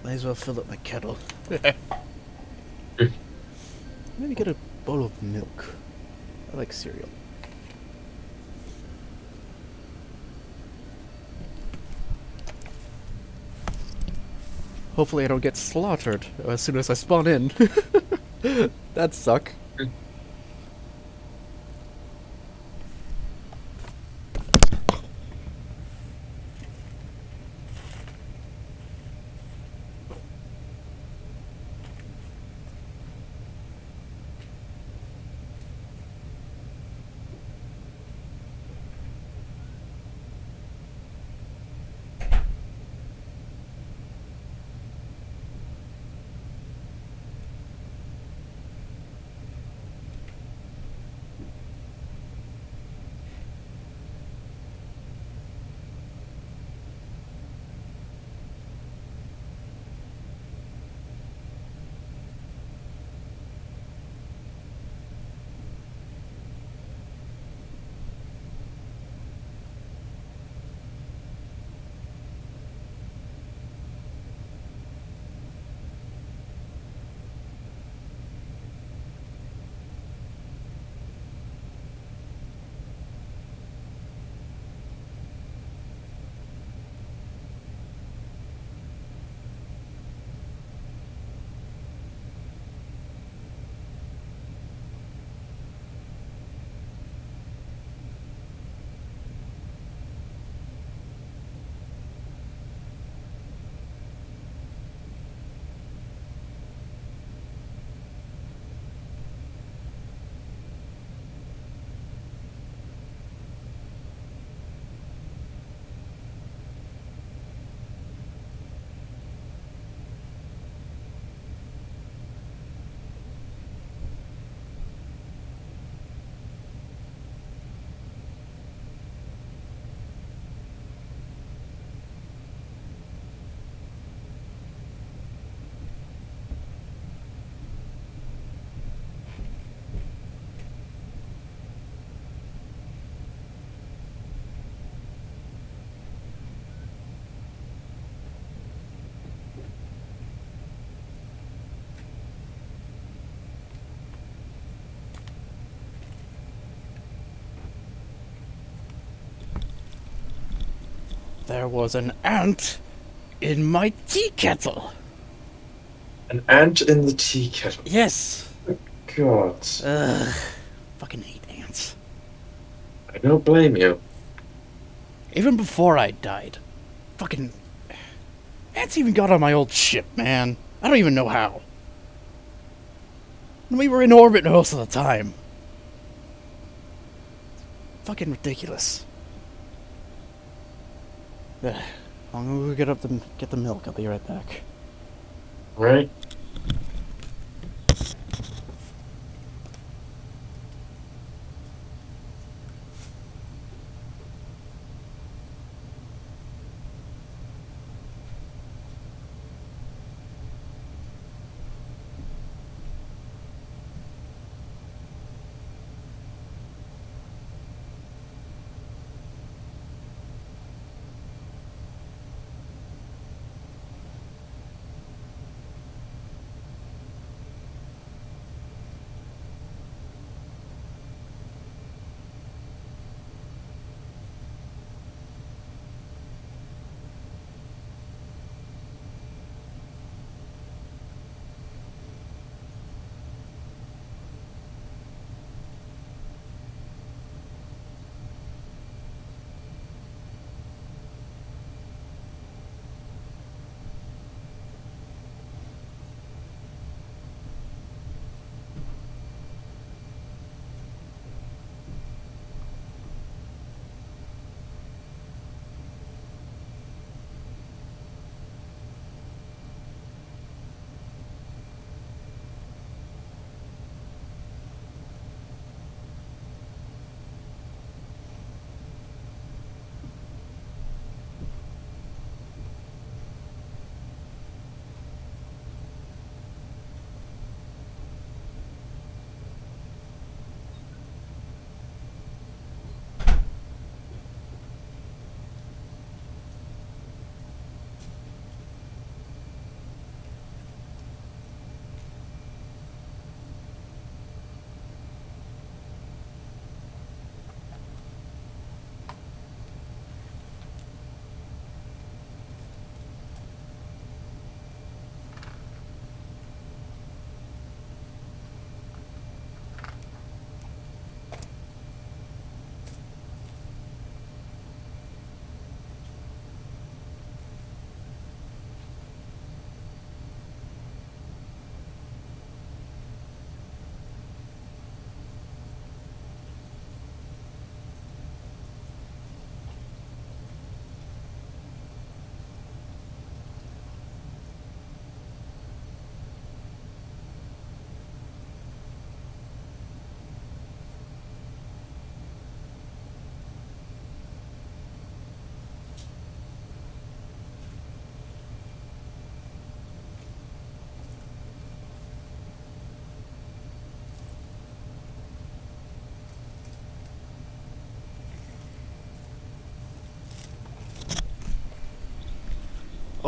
Might as well fill up my kettle. Maybe get a bowl of milk. I like cereal. Hopefully I don't get slaughtered as soon as I spawn in. That'd suck. There was an ant in my tea kettle. An ant in the tea kettle. Yes. God. Ugh. Fucking hate ants. I don't blame you. Even before I died. Fucking ants even got on my old ship, man. I don't even know how. We were in orbit most of the time. Fucking ridiculous. Ugh. I'm gonna get the milk. I'll be right back. Right?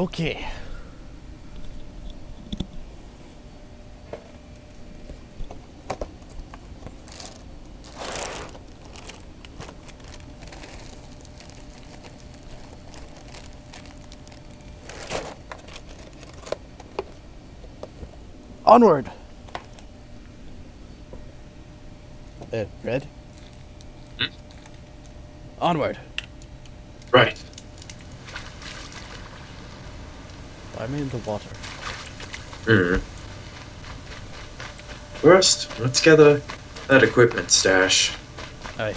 Okay. Onward! Red? Onward. Right. I'm in the water. Hmm. First, let's gather that equipment stash. Aye.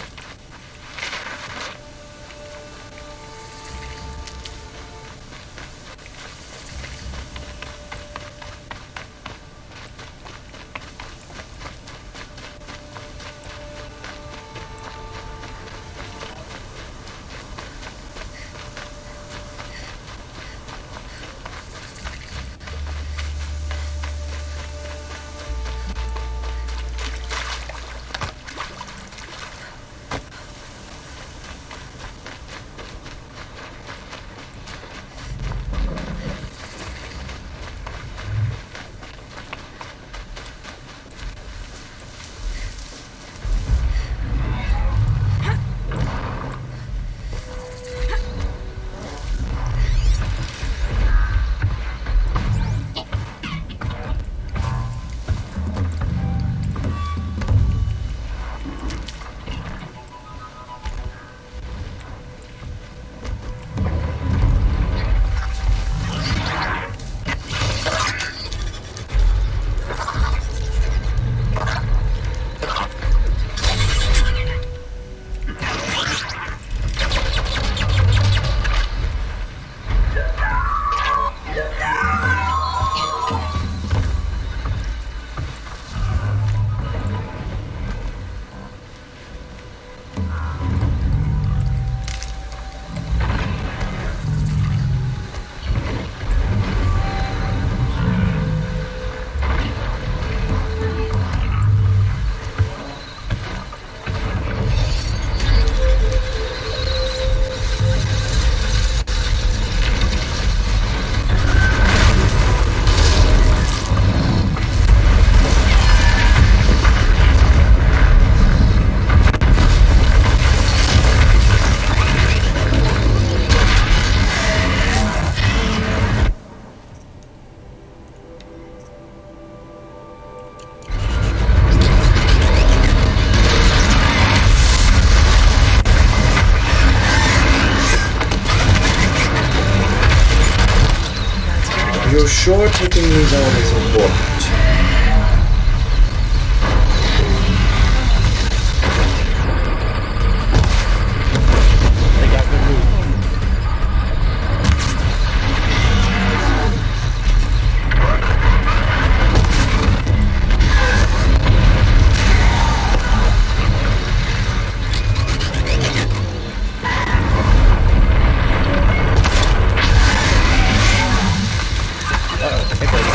You're sure taking these on is important? They got good move. Uh-oh. Hey, buddy.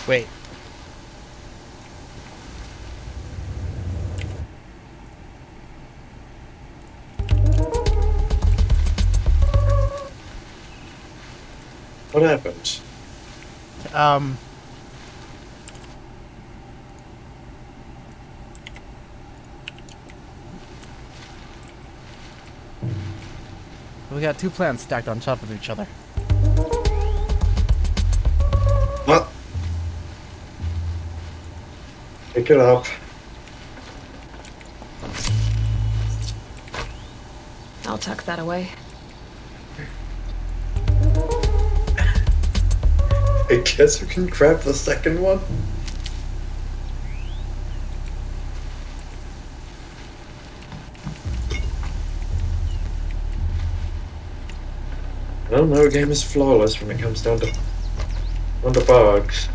Wait. What happened? Um. We got two plants stacked on top of each other. What? Pick it up. tuck that away. I guess we can grab the second one. Well, no game is flawless when it comes down to bugs.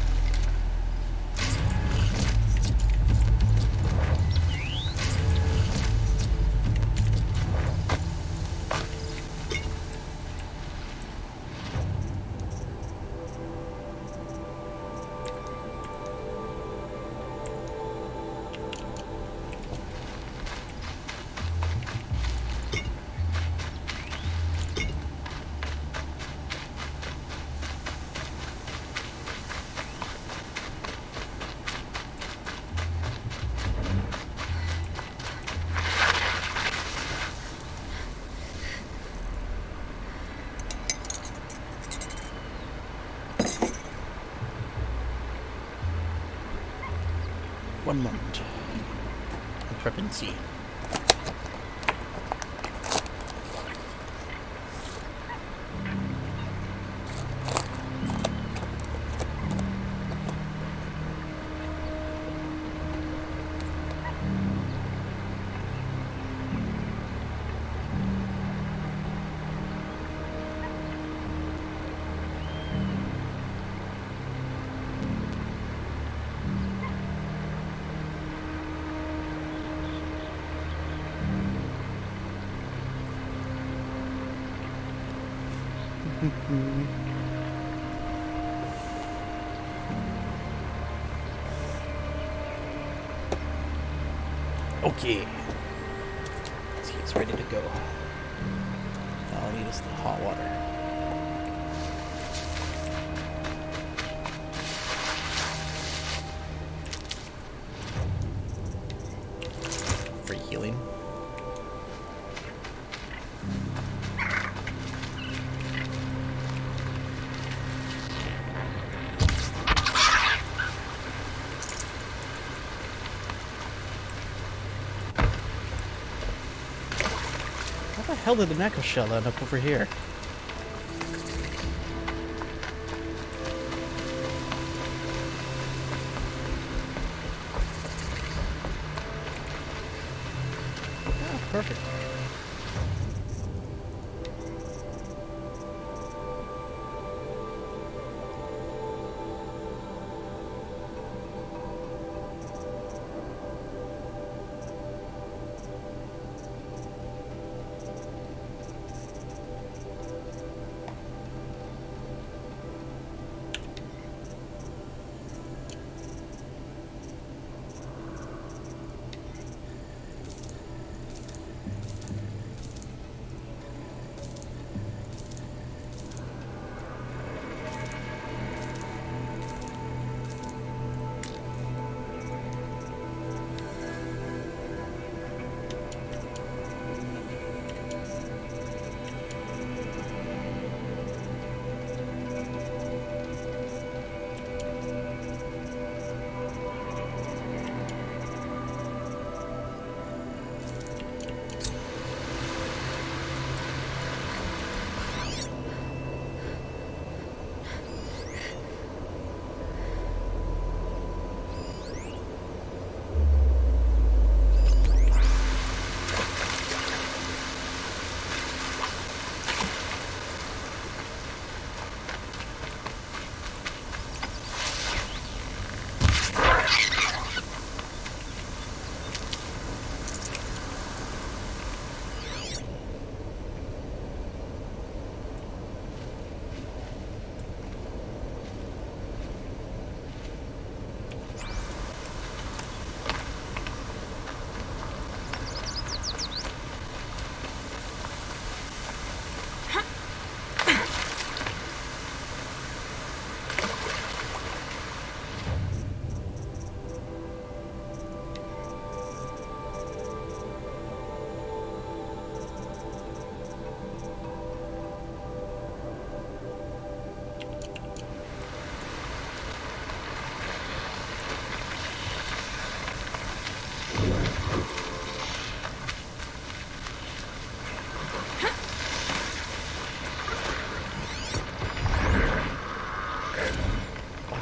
One moment. I'm prepping C. Okay. He's ready to go. All I need is the hot water. For healing. How the hell did the Neko shell end up over here? Ah, perfect.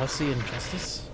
Hussey and Justice?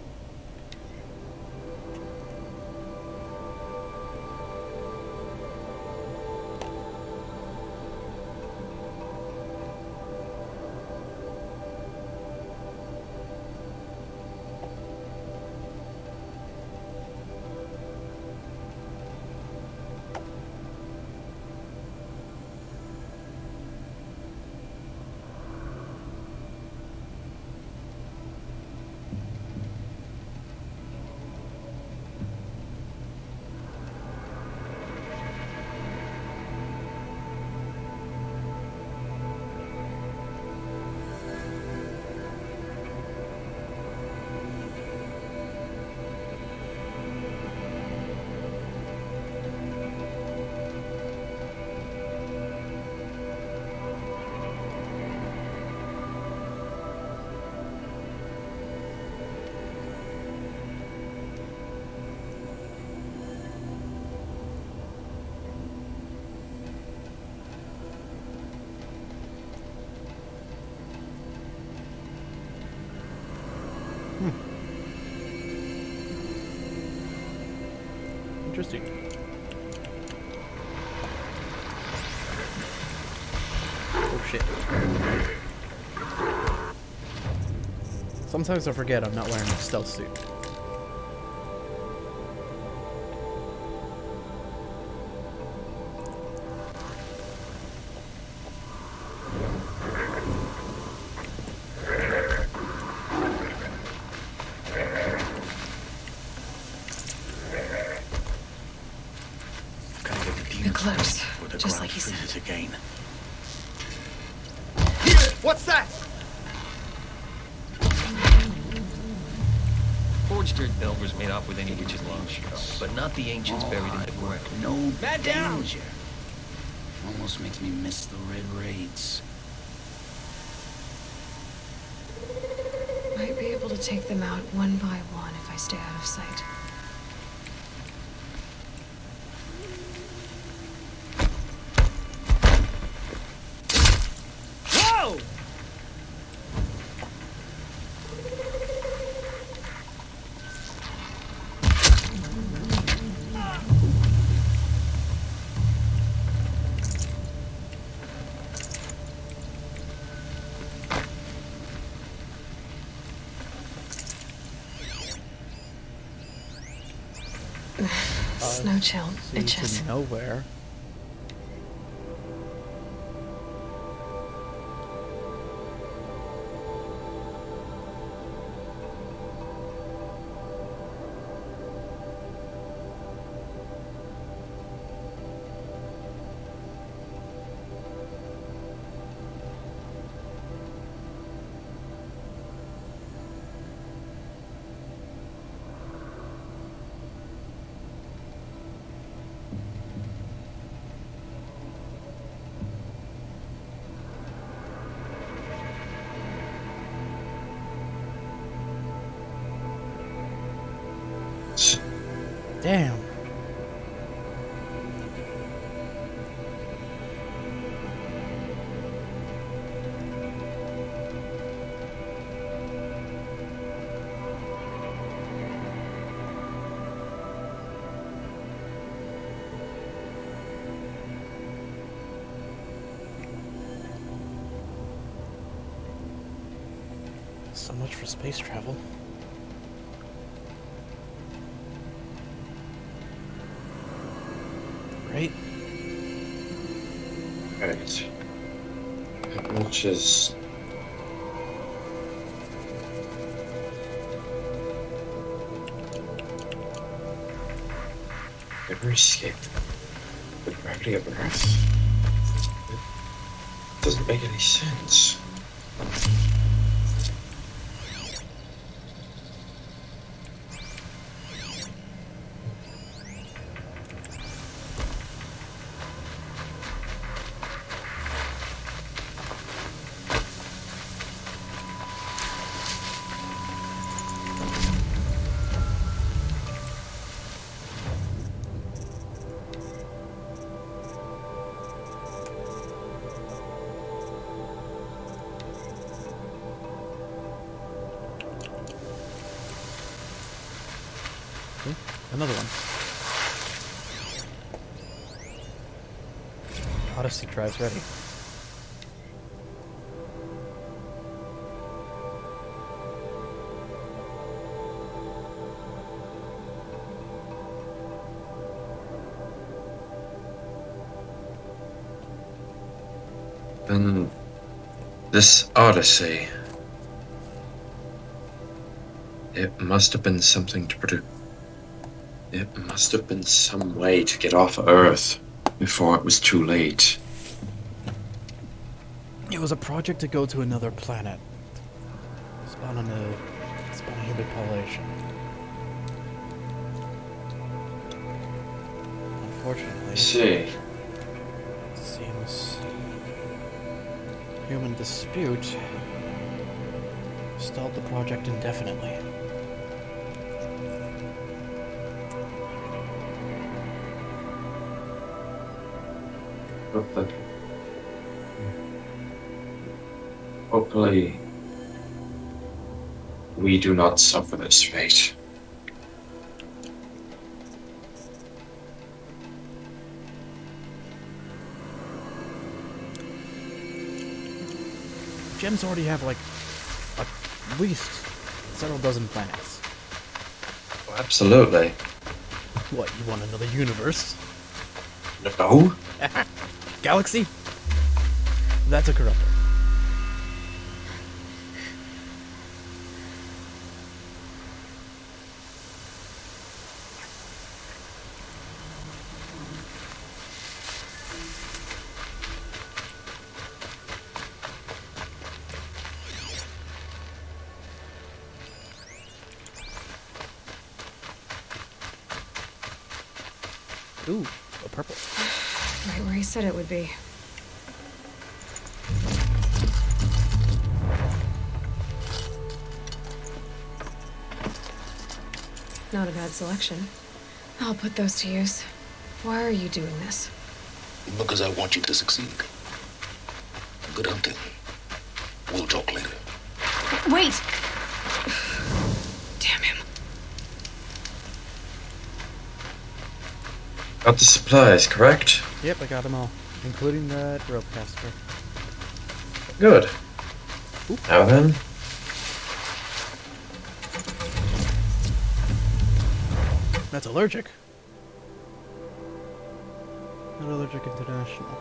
Interesting. Oh shit. Sometimes I forget I'm not wearing a stealth suit. You're close, just like you said. Again. What's that? Forged dirt delvers made off with any witch's lunch, but not the ancients buried in the ground. No Man down! danger. Almost makes me miss the red raids. Might be able to take them out one by one if I stay out of sight. Whoa! Snow chill, See itches. to nowhere. Damn. So much for space travel. Right? Right. How much is... Never escaped the gravity of Earth? It doesn't make any sense. Ooh, another one. Odyssey drive's ready. Then this Odyssey. It must have been something to produce. It must have been some way to get off Earth before it was too late. It was a project to go to another planet. Spawn a human population. Unfortunately, I see. seems human dispute stalled the project indefinitely. Hopefully, we do not suffer this fate. Gems already have like at least several dozen planets. Absolutely. What, you want another universe? No? Galaxy? That's a corruptor. Ooh, a purple. Right where he said it would be. Not a bad selection. I'll put those to use. Why are you doing this? Because I want you to succeed. Good hunting. We'll talk later. Wait! Damn him. Got the supplies, correct? Yep, I got them all, including that rope caster. Good. Now then. That's allergic. Not allergic international.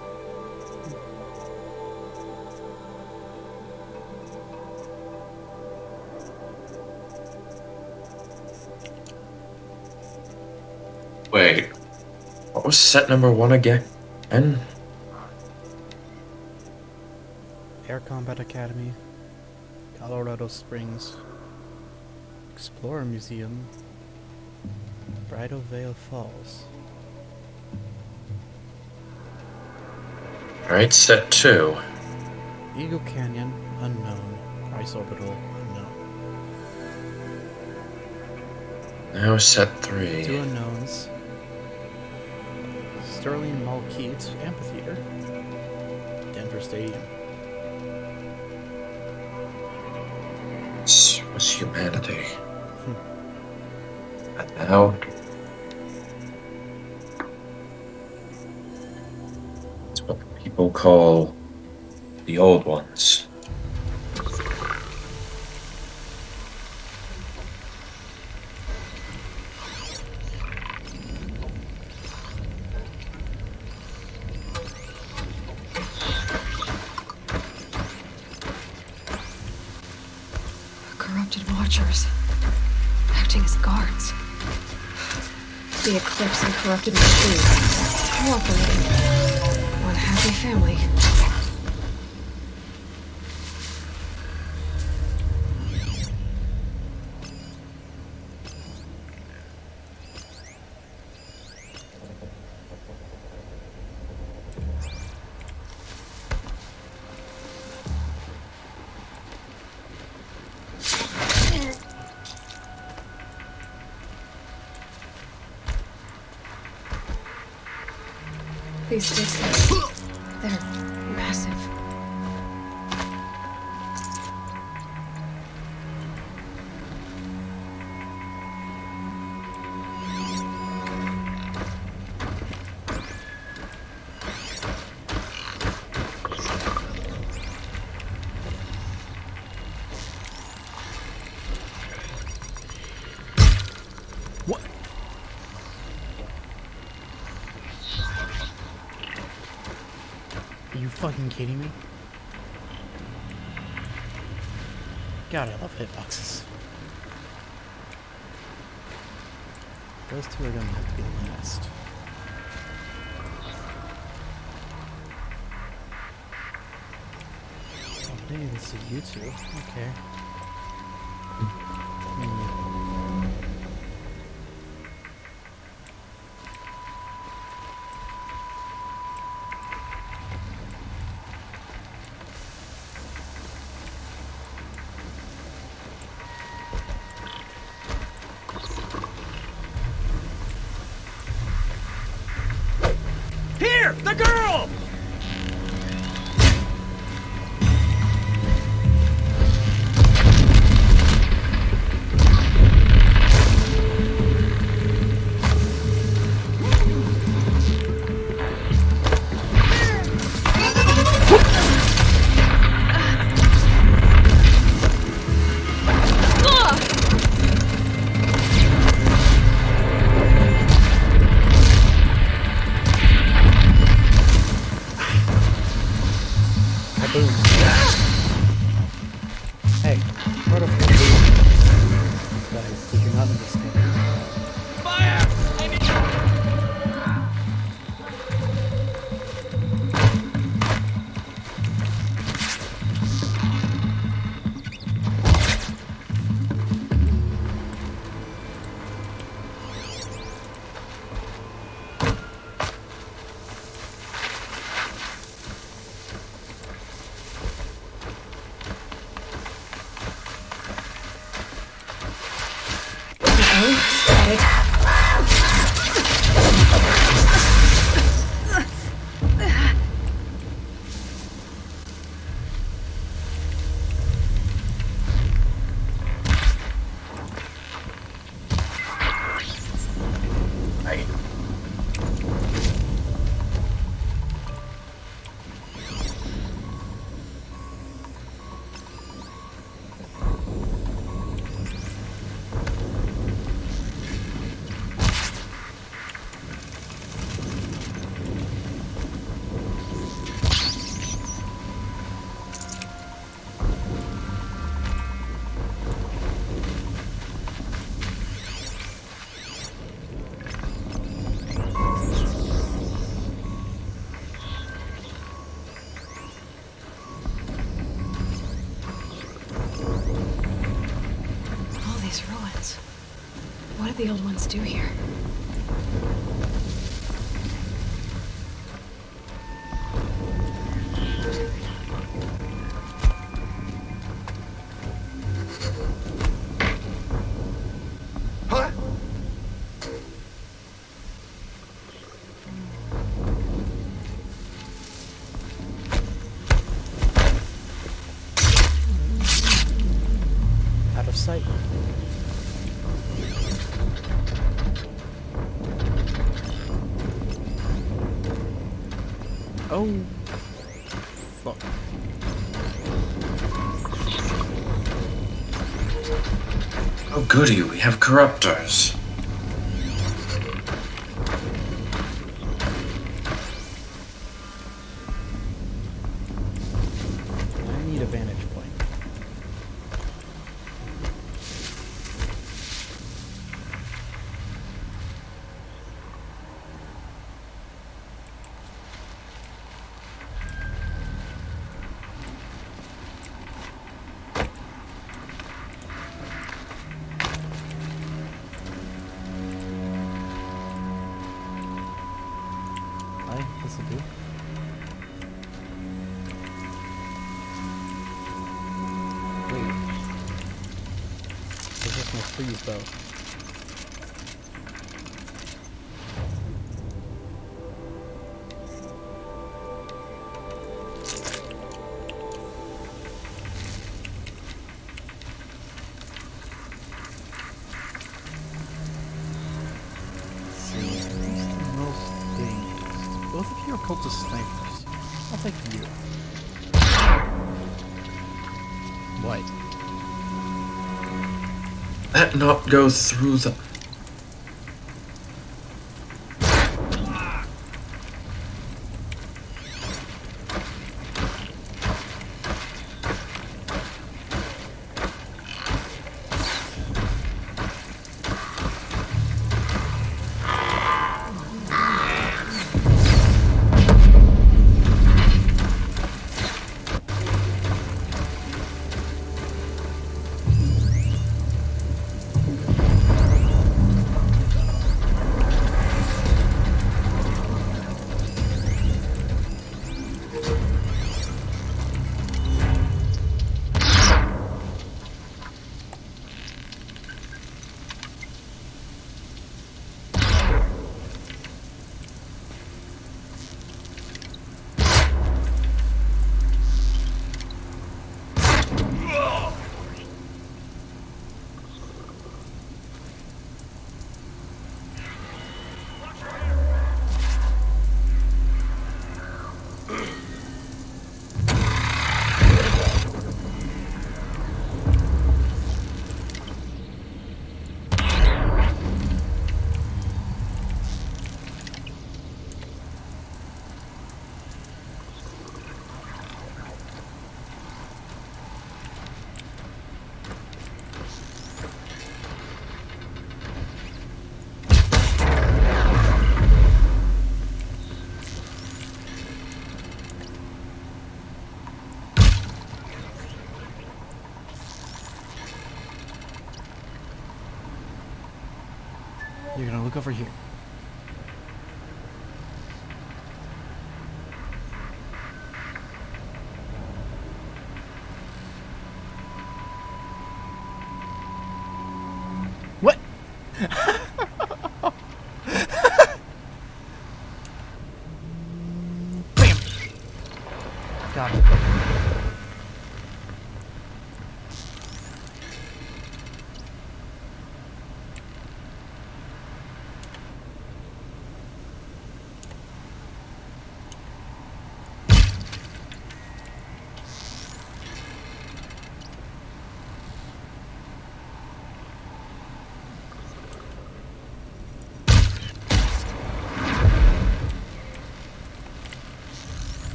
Wait. What was set number 1 again? And Air Combat Academy, Colorado Springs, Explorer Museum, Bridal Veil Falls. alright, set 2. Eagle Canyon, unknown. Ice Orbital, unknown. Now set 2 3. unknowns. Sterling Malkeet Amphitheater, Denver Stadium. This was humanity. And now it's what people call the old ones. Corrupted watchers. Acting as guards. The Eclipse and corrupted machine. Cooperating. One happy family. These sticks, they're massive. fucking kidding me? God, I love hitboxes. Those two are gonna have to be the last. Oh, dang, this is you two. Okay. Here! The girl! Hey, what if guys, did you not understand? Fire! I need... All these ruins. What did the old ones do here? Huh? Out of sight. Oh, fuck. Oh goody, we have corruptors. I need a vantage point. This'll do. Wait. There's just no freeze though. Both of you are cultist snipers. I'll take you. What? That not go through the... You're gonna look over here. What? Bam! Got it.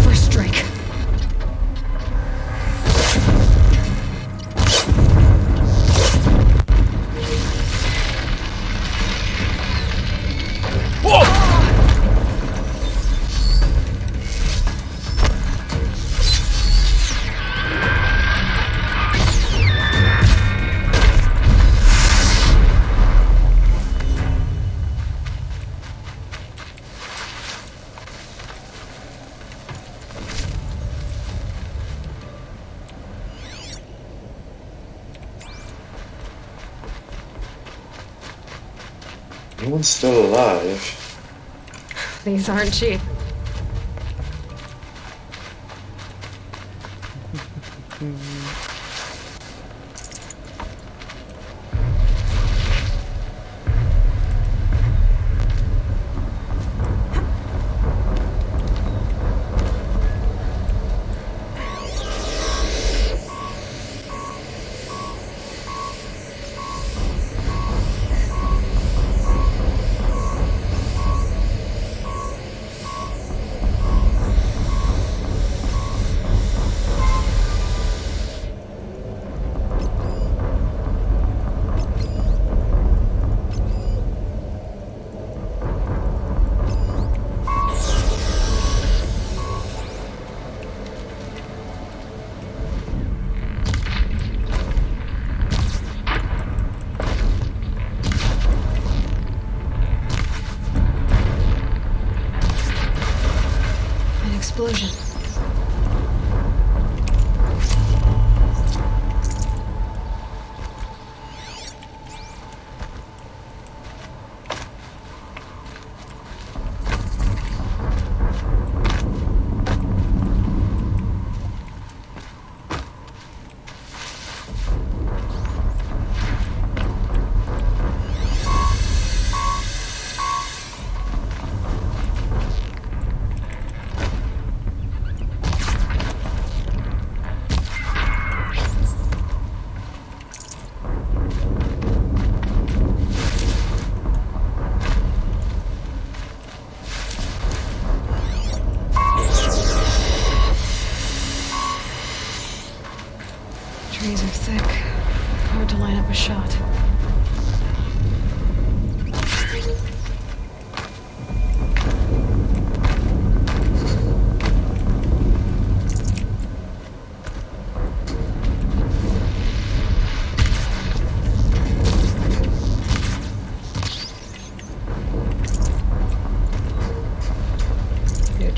First strike. No one's still alive. These aren't cheap. An explosion.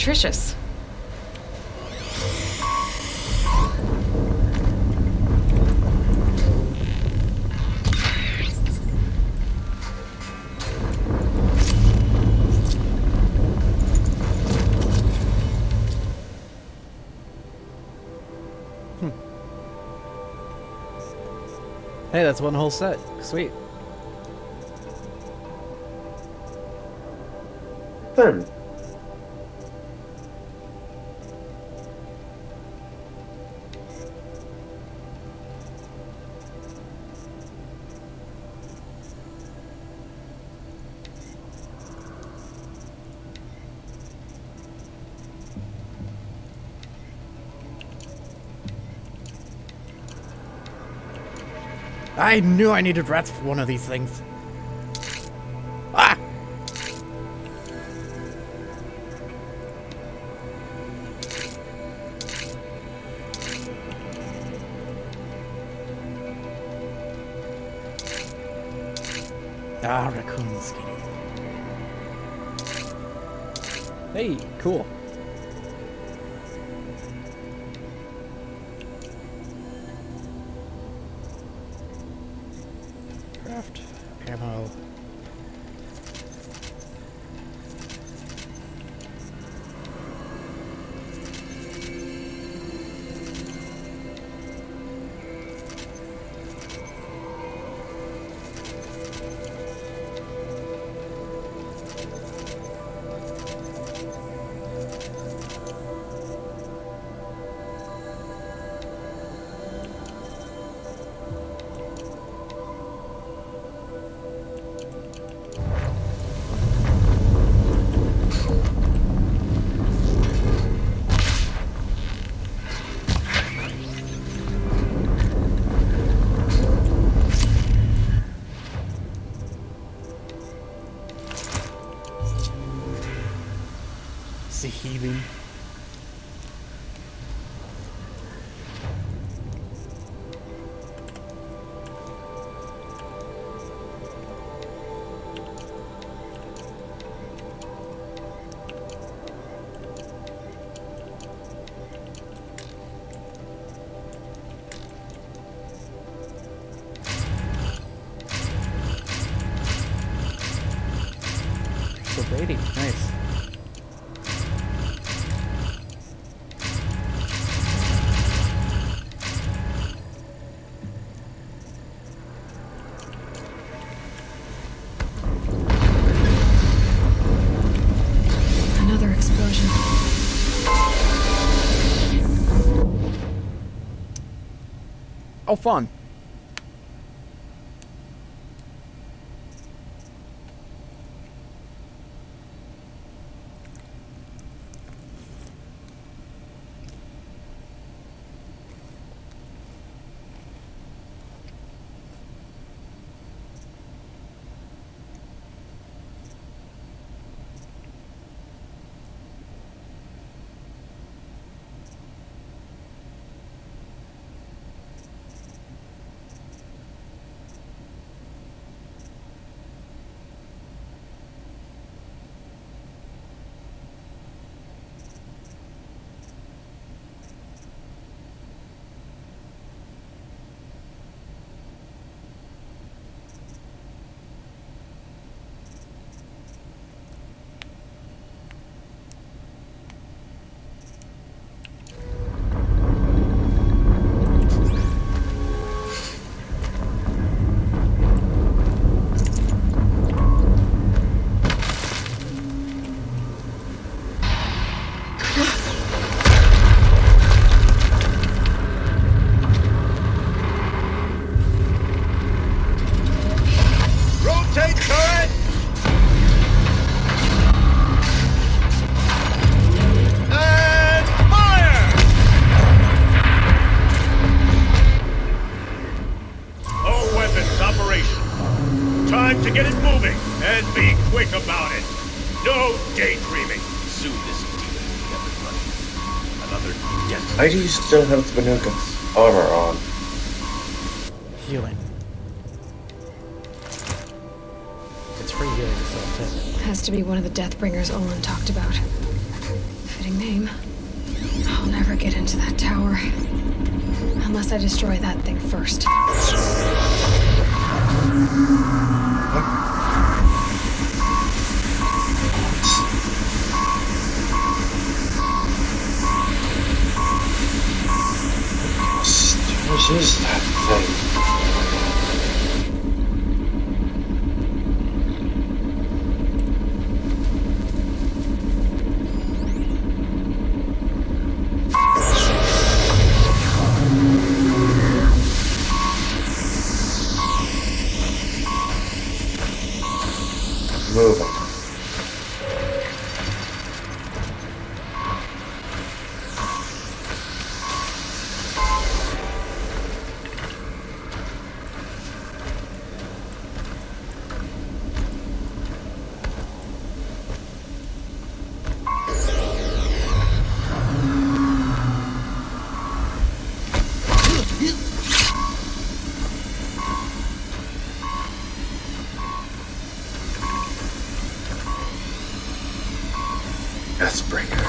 Nutritious. Hey, that's one whole set. Sweet. I knew I needed rats for one of these things. Ah! Ah, raccoon skin. Hey, cool. Craft ammo. Healing. So Brady, nice. Another explosion. Oh, fun. Rotate turret! And fire! All weapons operational. Time to get it moving, and be quick about it. No daydreaming. Soon this demon will be up and running. Another death. Why do you still have the Manuka armor on? Healing. It's free healing, so I'll take it. Has to be one of the Deathbringers Olin talked about. If Fitting name. I'll never get into that tower. Unless I destroy that thing first. What is that thing? Moving. Deathbringer.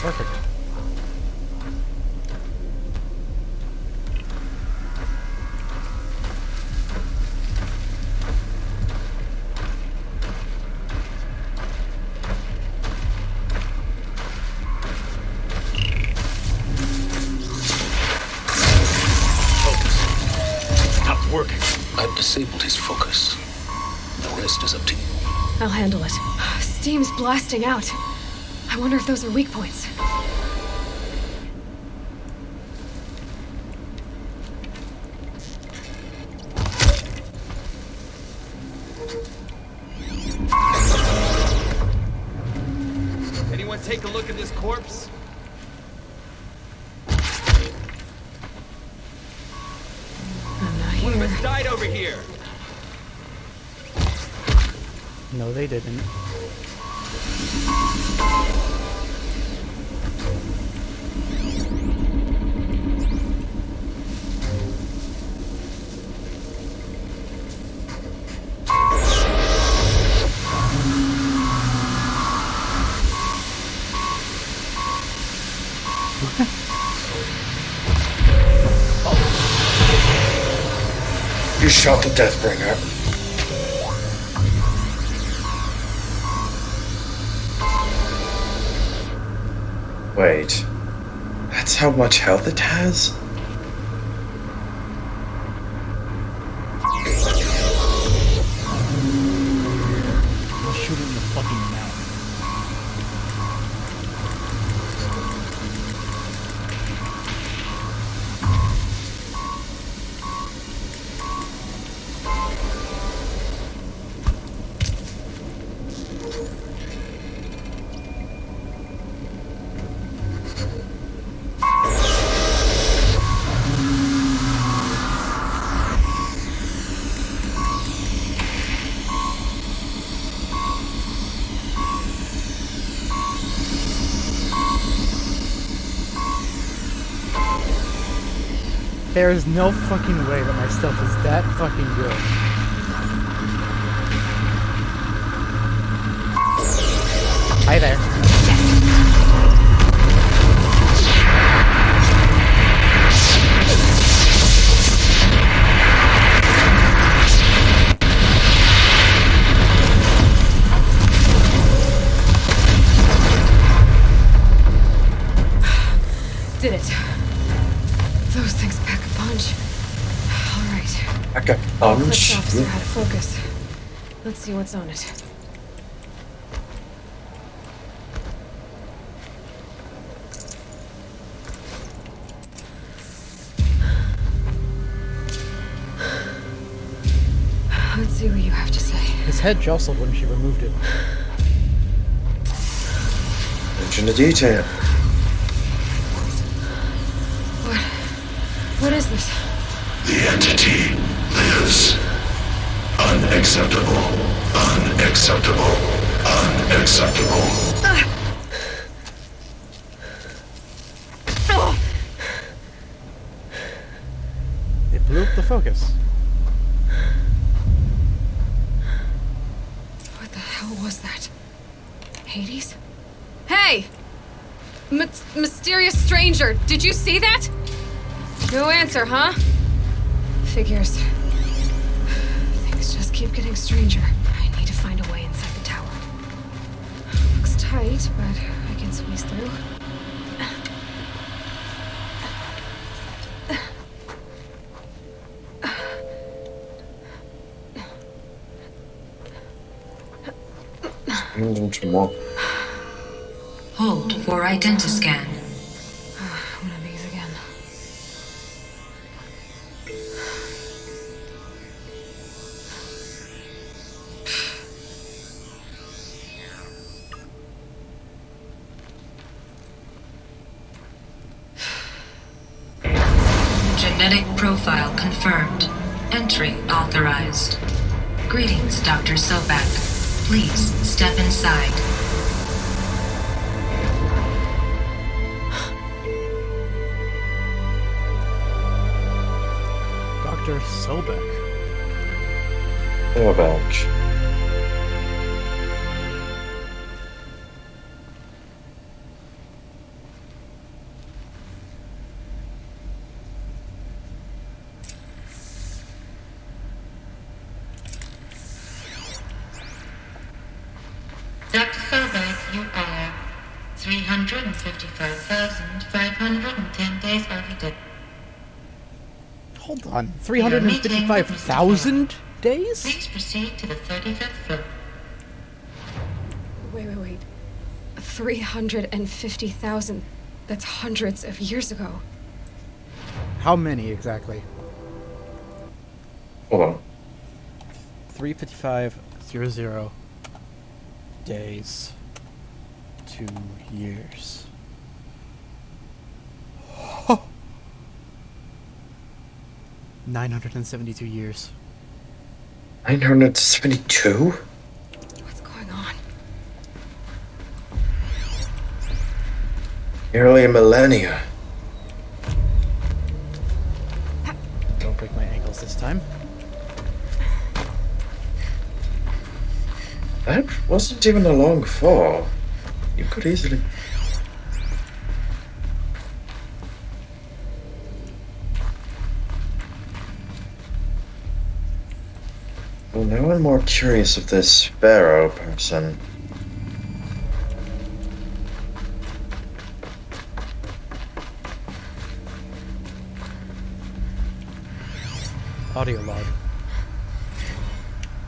Perfect. Not working. I've disabled his focus. The rest is up to you. I'll handle it. Steam's blasting out. I wonder if those are weak points. Anyone take a look at this corpse? I'm not One of here. us died over here. No, they didn't. You shot the Deathbringer. Wait. That's how much health it has? I'll shoot it in the fucking mouth. There is no fucking way that my stuff is that fucking good. Hi there. Did it. Those things pack a punch. Alright. Like a Let's punch. officer how to focus. Let's see what's on it. Let's see what you have to say. His head jostled when she removed it. Attention to detail. What is this? The entity lives. Unacceptable. Unacceptable. Unacceptable. It blew up the focus. What the hell was that? Hades? Hey! Mysterious stranger, did you see that? No answer, huh? Figures. Things just keep getting stranger. I need to find a way inside the tower. Looks tight, but I can squeeze through. Into more. Hold for identiscan. One of these again. Genetic profile confirmed. Entry authorized. Greetings, Dr. Sobek. Please step inside. Dr. Sobek. Go back. Dr. Sobek, you are 355,510 days of your death. Hold on. 355,000 days? Please proceed to the 35th floor. Wait. 350,000. That's hundreds of years ago. How many exactly? Hold on. 355,000 days. 2 years. 972 years. 972? What's going on? Nearly a millennia. Don't break my ankles this time. That wasn't even a long fall. You could easily... Well, now I'm more curious of this Sparrow person. Audio log.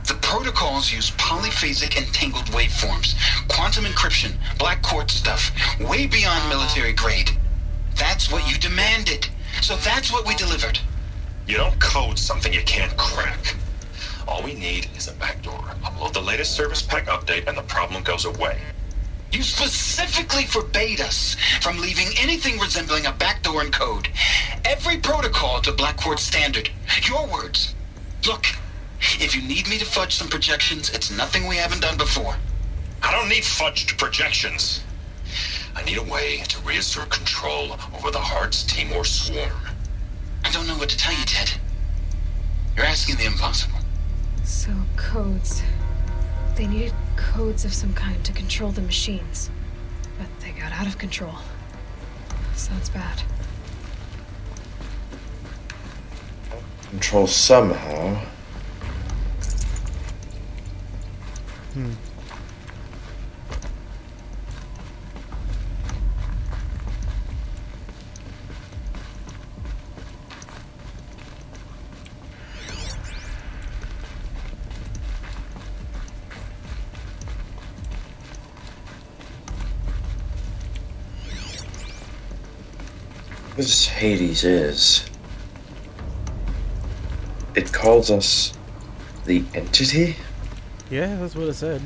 The protocols use polyphasic entangled waveforms, quantum encryption, black quartz stuff, way beyond military grade. That's what you demanded, so that's what we delivered. You don't code something you can't crack. All we need is a backdoor. Upload the latest service pack update and the problem goes away. You specifically forbade us from leaving anything resembling a backdoor in code. Every protocol to Black Quartz standard. Your words. Look, if you need me to fudge some projections, it's nothing we haven't done before. I don't need fudged projections. I need a way to reassert control over the Hearts Timor swarm. don't know what to tell you, Ted. You're asking the impossible. So, codes. They needed codes of some kind to control the machines. But they got out of control. Sounds bad. Control somehow. This Hades is. It calls us the entity? Yeah, that's what it said.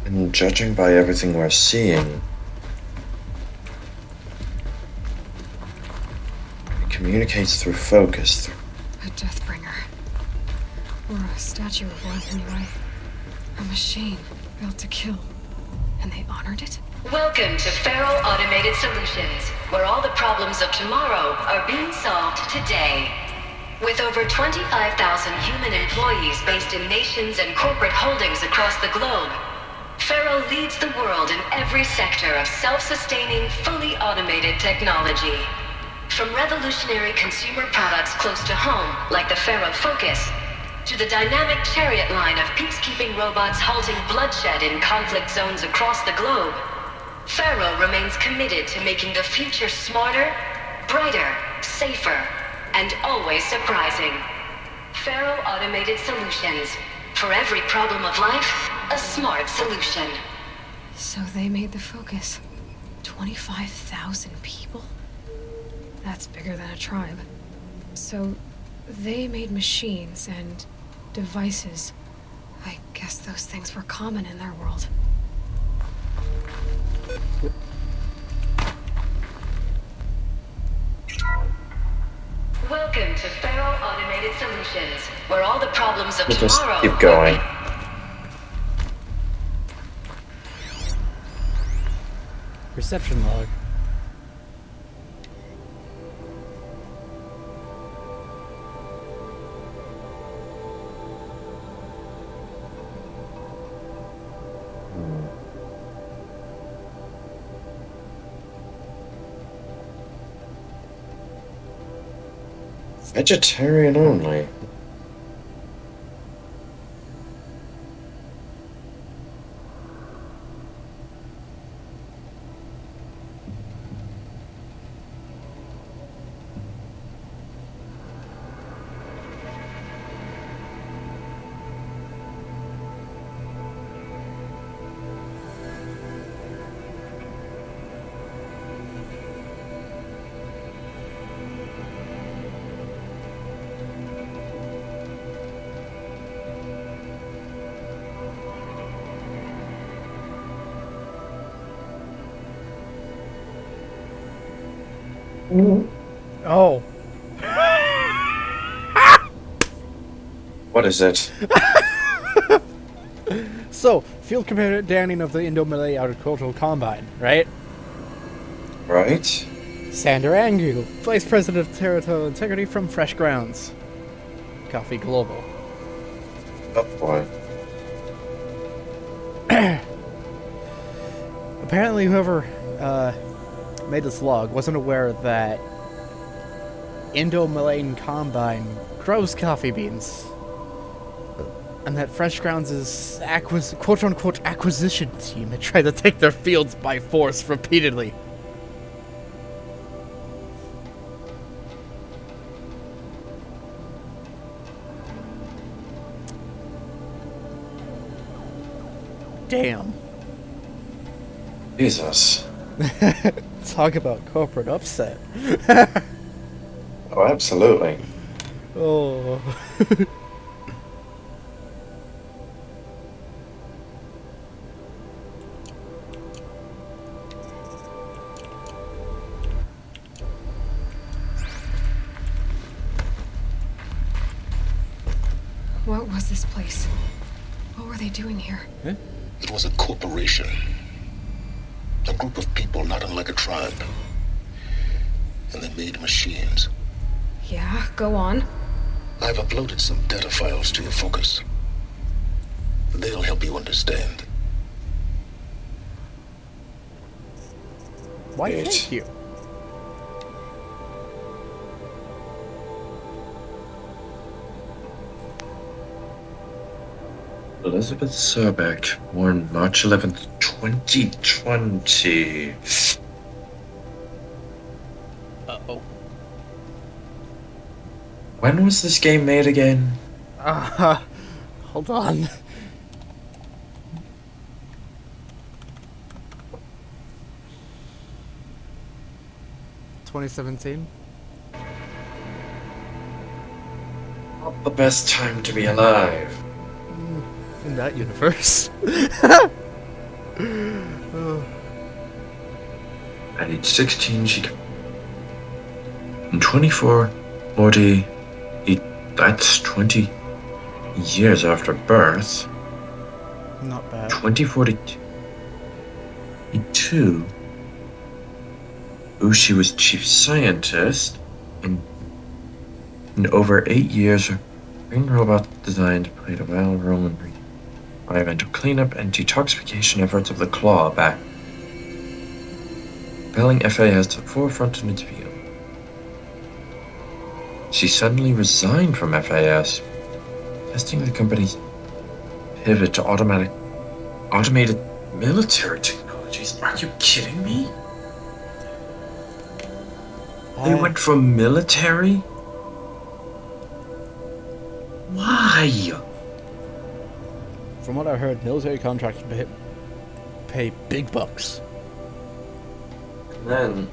And judging by everything we're seeing, it communicates through focus. A Deathbringer. Or a statue of one, anyway. A machine built to kill. And they honored it? Welcome to Feral Automated Solutions, where all the problems of tomorrow are being solved today. With over 25,000 human employees based in nations and corporate holdings across the globe, Feral leads the world in every sector of self-sustaining, fully automated technology. From revolutionary consumer products close to home, like the Faro Focus, to the dynamic chariot line of peacekeeping robots halting bloodshed in conflict zones across the globe, Faro remains committed to making the future smarter, brighter, safer, and always surprising. Faro Automated Solutions. For every problem of life, a smart solution. So they made the Focus. 25,000 people? That's bigger than a tribe. So they made machines and devices. I guess those things were common in their world. Welcome to Faro Automated Solutions, where all the problems of We'll just tomorrow keep going. Reception log. Vegetarian only. Oh. What is it? So, field commandant of the Indo-Malay Agricultural Combine, right? Right? Sander Angu, Vice President of Territorial Integrity from Fresh Grounds. Coffee Global. Oh boy. Apparently whoever made this log wasn't aware that Indo-Malayan Combine grows coffee beans. And that Fresh Grounds' quote-unquote acquisition team had tried to take their fields by force repeatedly. Damn. Jesus. Talk about corporate upset. Oh, absolutely. Oh. What was this place? What were they doing here? It was a corporation. A group of people not unlike a tribe. And they made machines. Yeah, go on. I've uploaded some data files to your focus. They'll help you understand. Why, It- thank you. Elizabeth Serbeck, born March 11th, 2020. Uh-oh. When was this game made again? Hold on. (2017). Not the best time to be alive. In that universe. At age 16, she... In 24, 40... That's 20 years after birth. Not bad. 2042. She was chief scientist. In over 8 years, her green robot designed played a vital role in environmental cleanup and detoxification efforts of the Clawback, propelling FAS to the forefront in its field. She suddenly resigned from FAS, testing the company's pivot to automated military technologies. Are you kidding me? They went from military? Why? From what I heard, military contractors pay big bucks. And then...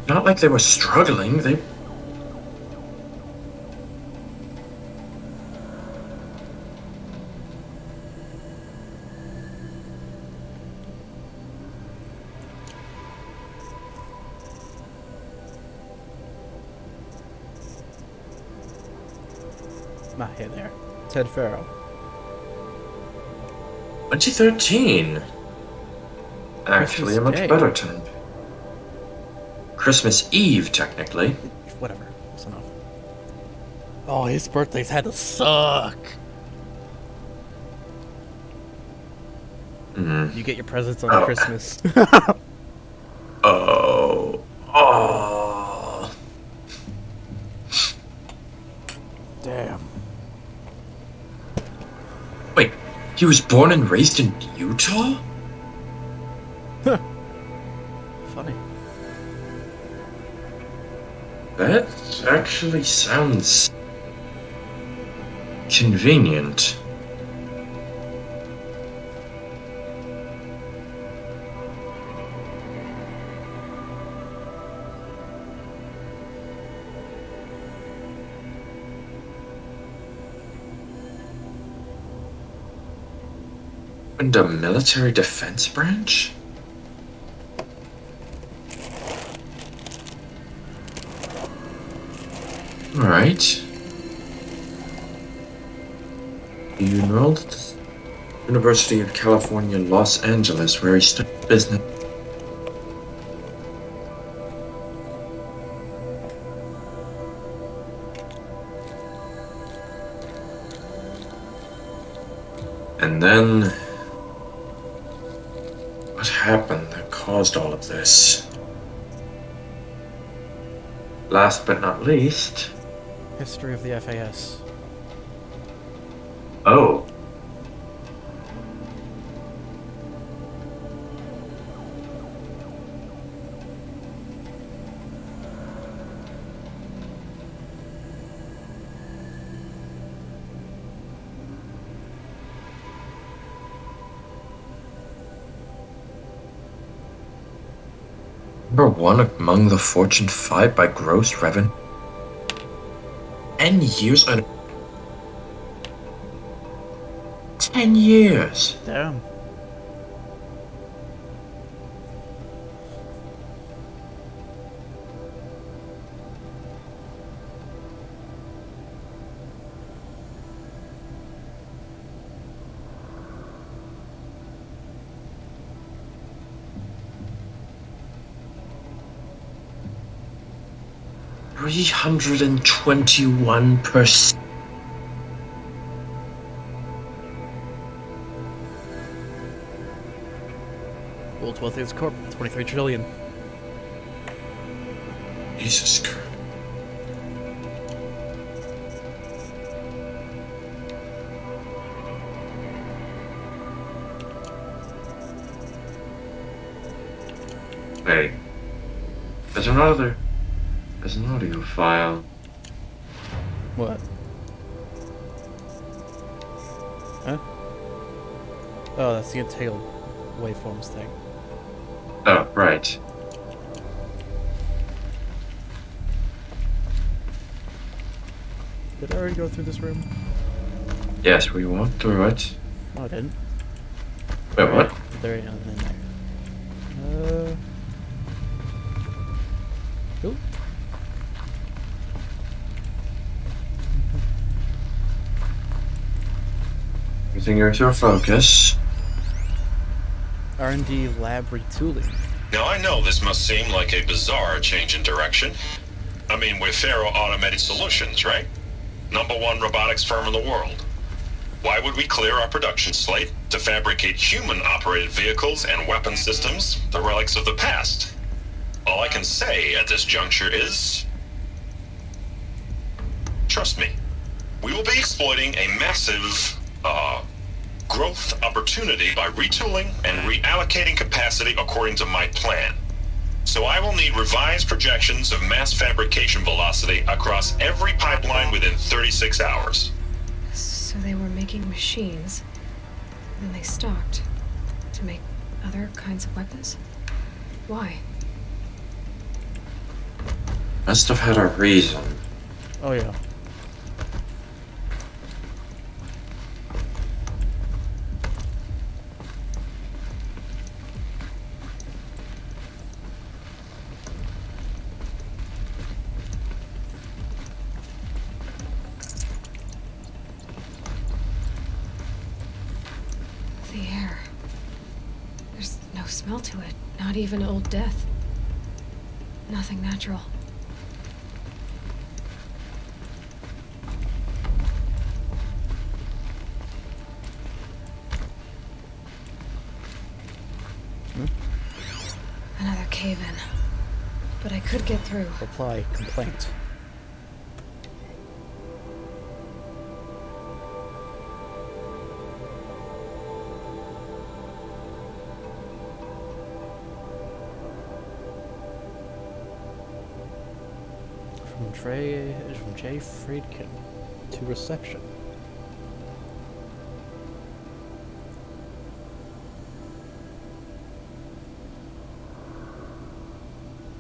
Not like they were struggling, they... Not here there. Ted Farrow. 2013. Actually, a much Day. better time. Christmas Eve, technically. Whatever. That's enough. Oh, his birthdays had to suck. You get your presents on Christmas. Oh. Oh. Damn. Wait, he was born and raised in Utah? Funny. That actually sounds convenient. And a military defense branch? Alright. He enrolled at the University of California, Los Angeles, where he studied business. And then... what happened that caused all of this? Last but not least... History of the FAS. Oh. Number one among the Fortune 5 by gross revenue. 10 years on 10 years. Damn. 321%. World's wealthiest corp, 23 trillion. Jesus Christ. Wait. There's an audio file. What? Huh? Oh, that's the entailed waveforms thing. Oh, right. Did I already go through this room? Yes, we walked through it. No, I didn't. Wait, what? There is nothing in there. Oop. Everything here's your focus. R&D lab retooling. Now, I know this must seem like a bizarre change in direction. I mean, we're Faro Automated Solutions, right? #1 robotics firm in the world. Why would we clear our production slate to fabricate human-operated vehicles and weapon systems, the relics of the past? All I can say at this juncture is... trust me, we will be exploiting a massive, growth opportunity by retooling and reallocating capacity according to my plan. So I will need revised projections of mass fabrication velocity across every pipeline within 36 hours. So they were making machines, then they stopped to make other kinds of weapons? Why? Must have had a reason. Oh yeah. The air. There's no smell to it, not even old death. Nothing natural. Another cave-in. But I could get through. Reply complaint. From Jay Friedkin to reception.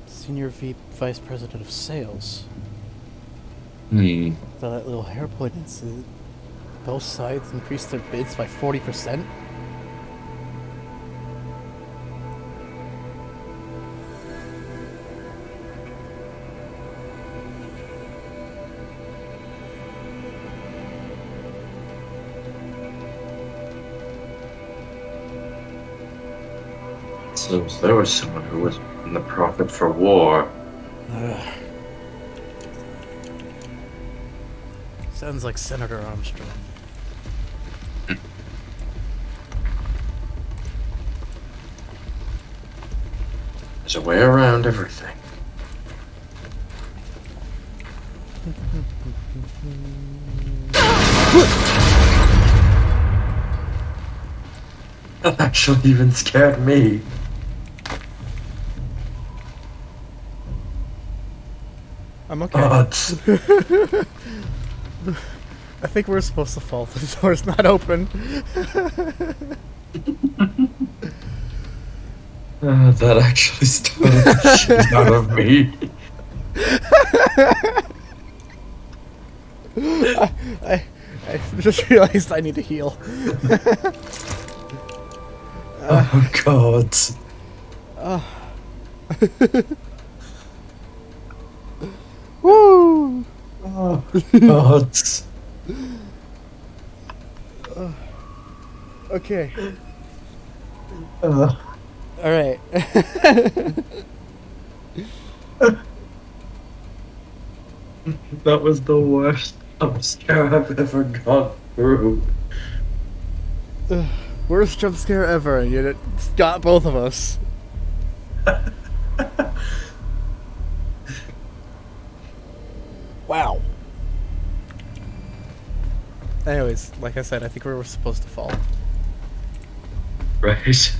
Senior Vice President of Sales. Hmm. That little hairpin incident. Both sides increased their bids by 40%. So there was someone who was in the profit for war. Sounds like Senator Armstrong. There's a way around everything. That actually even scared me. I'm okay. I think we're supposed to fall. The door's not open. That actually started the shit out of me. I just realized I need to heal. Oh god. Woo! Oh god. Okay. All right. That was the worst jump scare I've ever gone through. Worst jump scare ever, and yet it got both of us. Wow. Anyways, like I said, I think we were supposed to fall. Right.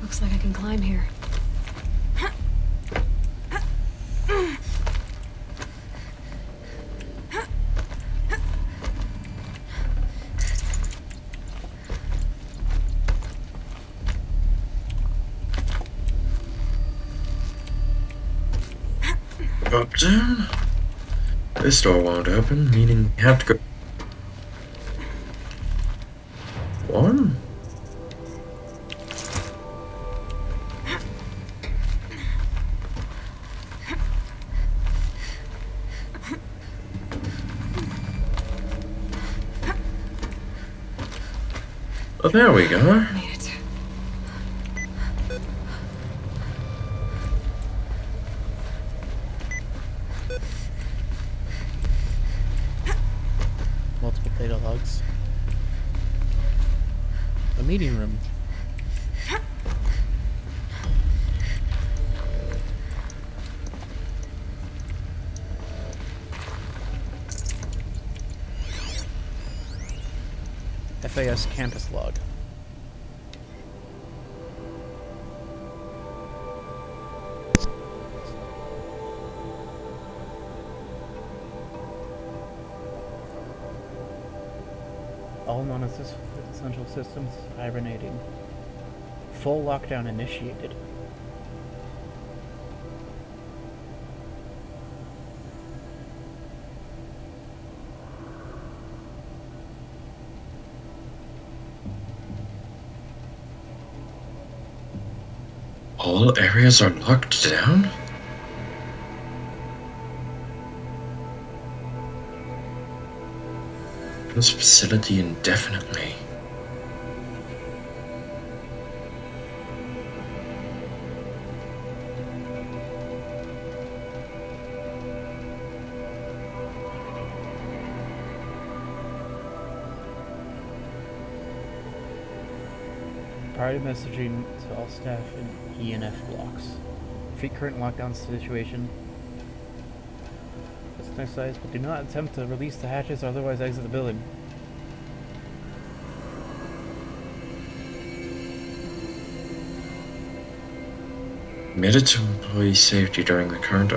Looks like I can climb here. Up, down. This door won't open, meaning you have to go. One. Oh, there we go. Made it. Multiple data logs. A meeting room. FAS campus log. All non-essential systems hibernating. Full lockdown initiated. All areas are locked down? This facility indefinitely. Priority messaging to all staff in ENF blocks. Treat current lockdown situation. It's nice size, but do not attempt to release the hatches or otherwise exit the building. Committed to employee safety during the current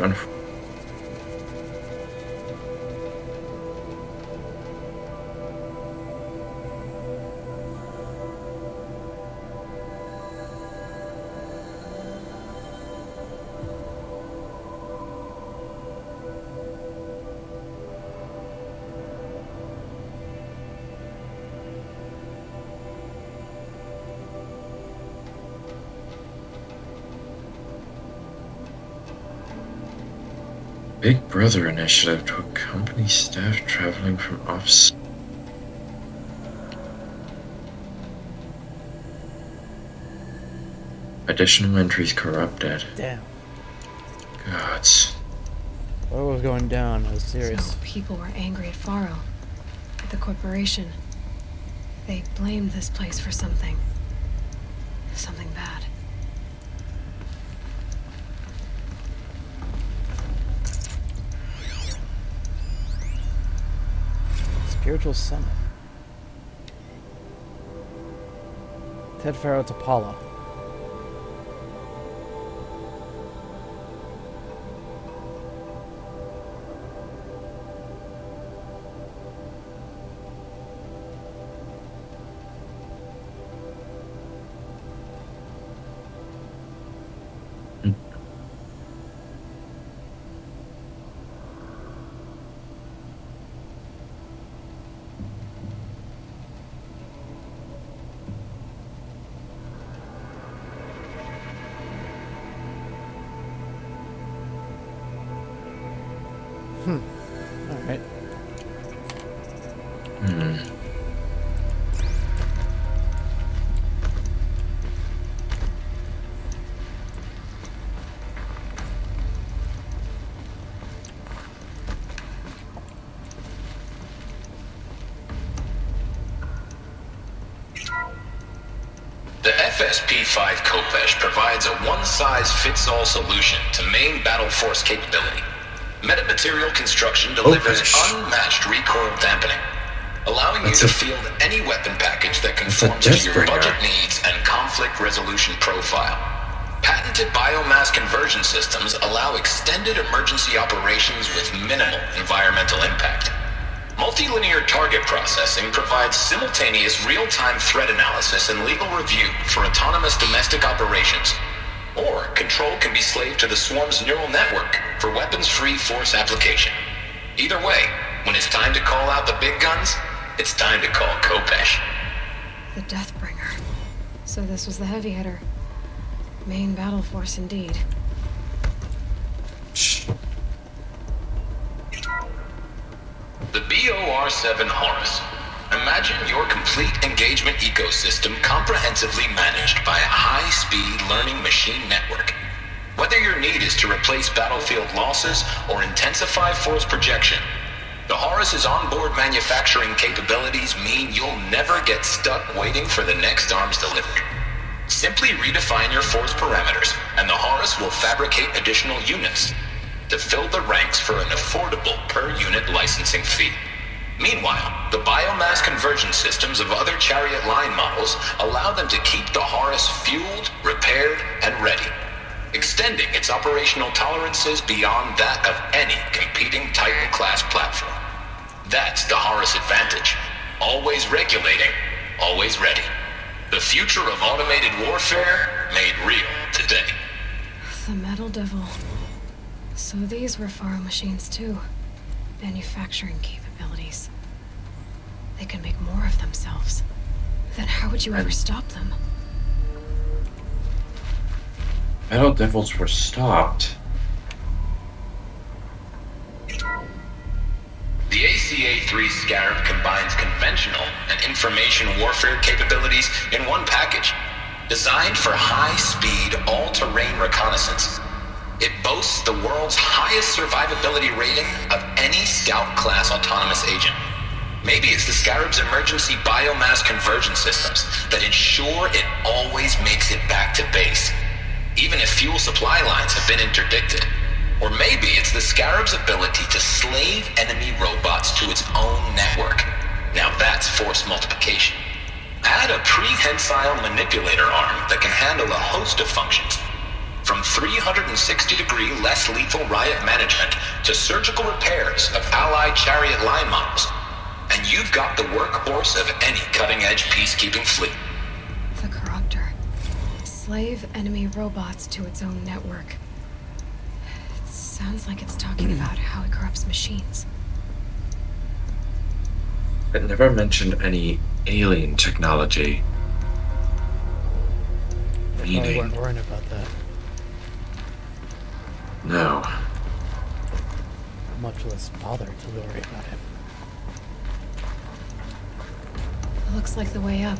Big Brother initiative to accompany staff traveling from office. Additional entries corrupted. Damn. Gods. What was going down? I was serious. So people were angry at Faro, at the corporation. They blamed this place for something. Something bad. Spiritual Summit. Ted Faro to Paula. Alright. SSP-5 Khopesh provides a one-size-fits-all solution to main battle force capability. Metamaterial construction delivers unmatched recoil dampening, allowing you to field any weapon package that conforms to your budget needs and conflict resolution profile. Patented biomass conversion systems allow extended emergency operations with minimal environmental impact. Multilinear target processing provides simultaneous real-time threat analysis and legal review for autonomous domestic operations. Or control can be slaved to the Swarm's neural network for weapons-free force application. Either way, when it's time to call out the big guns, it's time to call Khopesh. The Deathbringer. So this was the heavy hitter. Main battle force indeed. The BOR-7 Horus. Imagine your complete engagement ecosystem comprehensively managed by a high-speed learning machine network. Whether your need is to replace battlefield losses or intensify force projection, the Horus's onboard manufacturing capabilities mean you'll never get stuck waiting for the next arms delivery. Simply redefine your force parameters, and the Horus will fabricate additional units to fill the ranks for an affordable per-unit licensing fee. Meanwhile, the biomass conversion systems of other Chariot line models allow them to keep the Horus fueled, repaired, and ready, extending its operational tolerances beyond that of any competing Titan-class platform. That's the Horus advantage. Always regulating, always ready. The future of automated warfare made real today. The Metal Devil. So these were Faro machines too. Manufacturing capabilities. They can make more of themselves. Then how would you ever stop them? Metal Devils were stopped. The ACA-3 Scarab combines conventional and information warfare capabilities in one package, designed for high-speed, all-terrain reconnaissance. It boasts the world's highest survivability rating of any Scout-class autonomous agent. Maybe it's the Scarab's emergency biomass conversion systems that ensure it always makes it back to base, even if fuel supply lines have been interdicted. Or maybe it's the Scarab's ability to slave enemy robots to its own network. Now that's force multiplication. Add a prehensile manipulator arm that can handle a host of functions, from 360-degree less lethal riot management to surgical repairs of allied Chariot line models. And you've got the workhorse of any cutting-edge peacekeeping fleet. The Corruptor. Slave enemy robots to its own network. It sounds like it's talking about how it corrupts machines. It never mentioned any alien technology. Probably weren't worrying about that. No. Much less bothered to worry about it. Looks like the way up.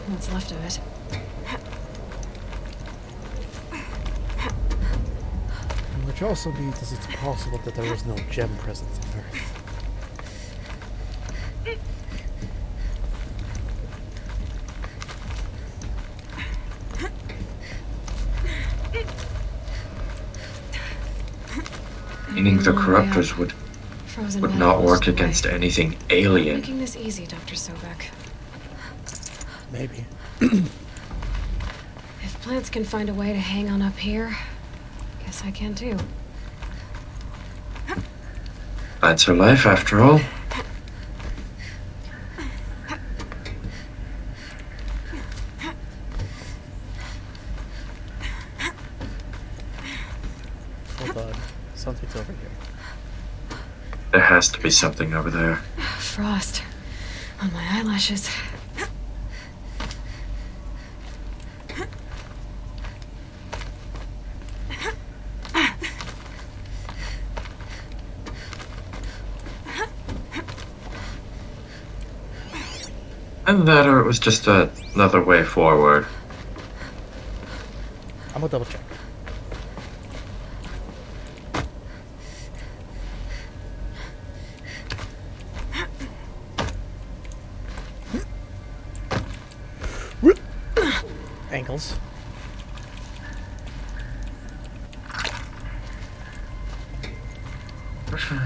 What's left of it. Which also means it's possible that there is no gem present on Earth. Meaning the Corruptors would not work against anything alien. Making this easy, Dr. Sobek. Maybe. If plants can find a way to hang on up here, guess I can too. That's her life, after all. Hold on. Something's over here. There has to be something over there. Frost on my eyelashes. And that, or it was just another way forward. I'm gonna double check. We're fine.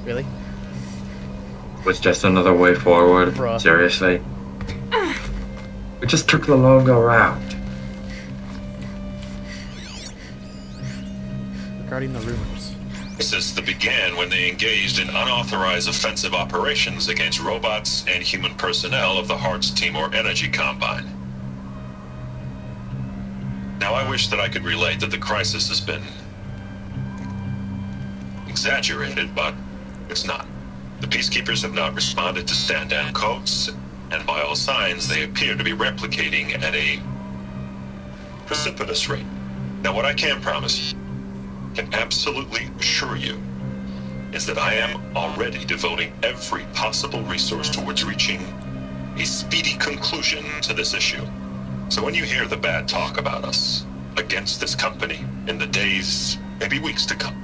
Really? Was just another way forward? Bruh. Seriously? We just took the longer route. Regarding the rumors. Crisis that began when they engaged in unauthorized offensive operations against robots and human personnel of the Hearts Timor Energy Combine. Now, I wish that I could relate that the crisis has been exaggerated, but it's not. The Peacekeepers have not responded to stand-down codes, and by all signs, they appear to be replicating at a precipitous rate. Now, what I can promise, can absolutely assure you, is that I am already devoting every possible resource towards reaching a speedy conclusion to this issue. So when you hear the bad talk about us against this company in the days, maybe weeks to come,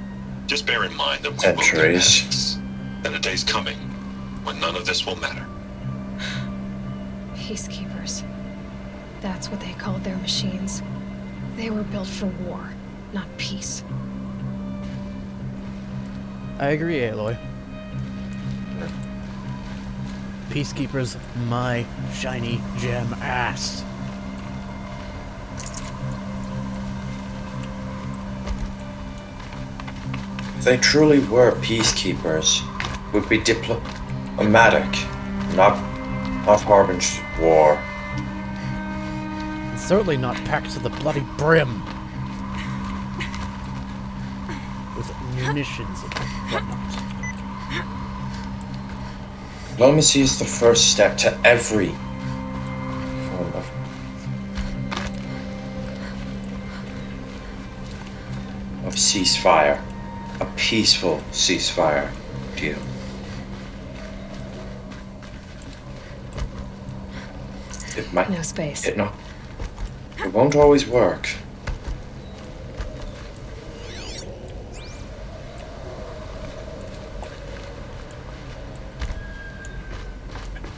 just bear in mind that we will get past this, and a day's coming when none of this will matter. Peacekeepers. That's what they called their machines. They were built for war, not peace. I agree, Aloy. Peacekeepers, my shiny gem ass. If they truly were peacekeepers, would be diplomatic, not harbingers of war. And certainly not packed to the bloody brim. With munitions and whatnot. Diplomacy is the first step to every form of ceasefire. A peaceful ceasefire deal. It might. No space. It won't always work.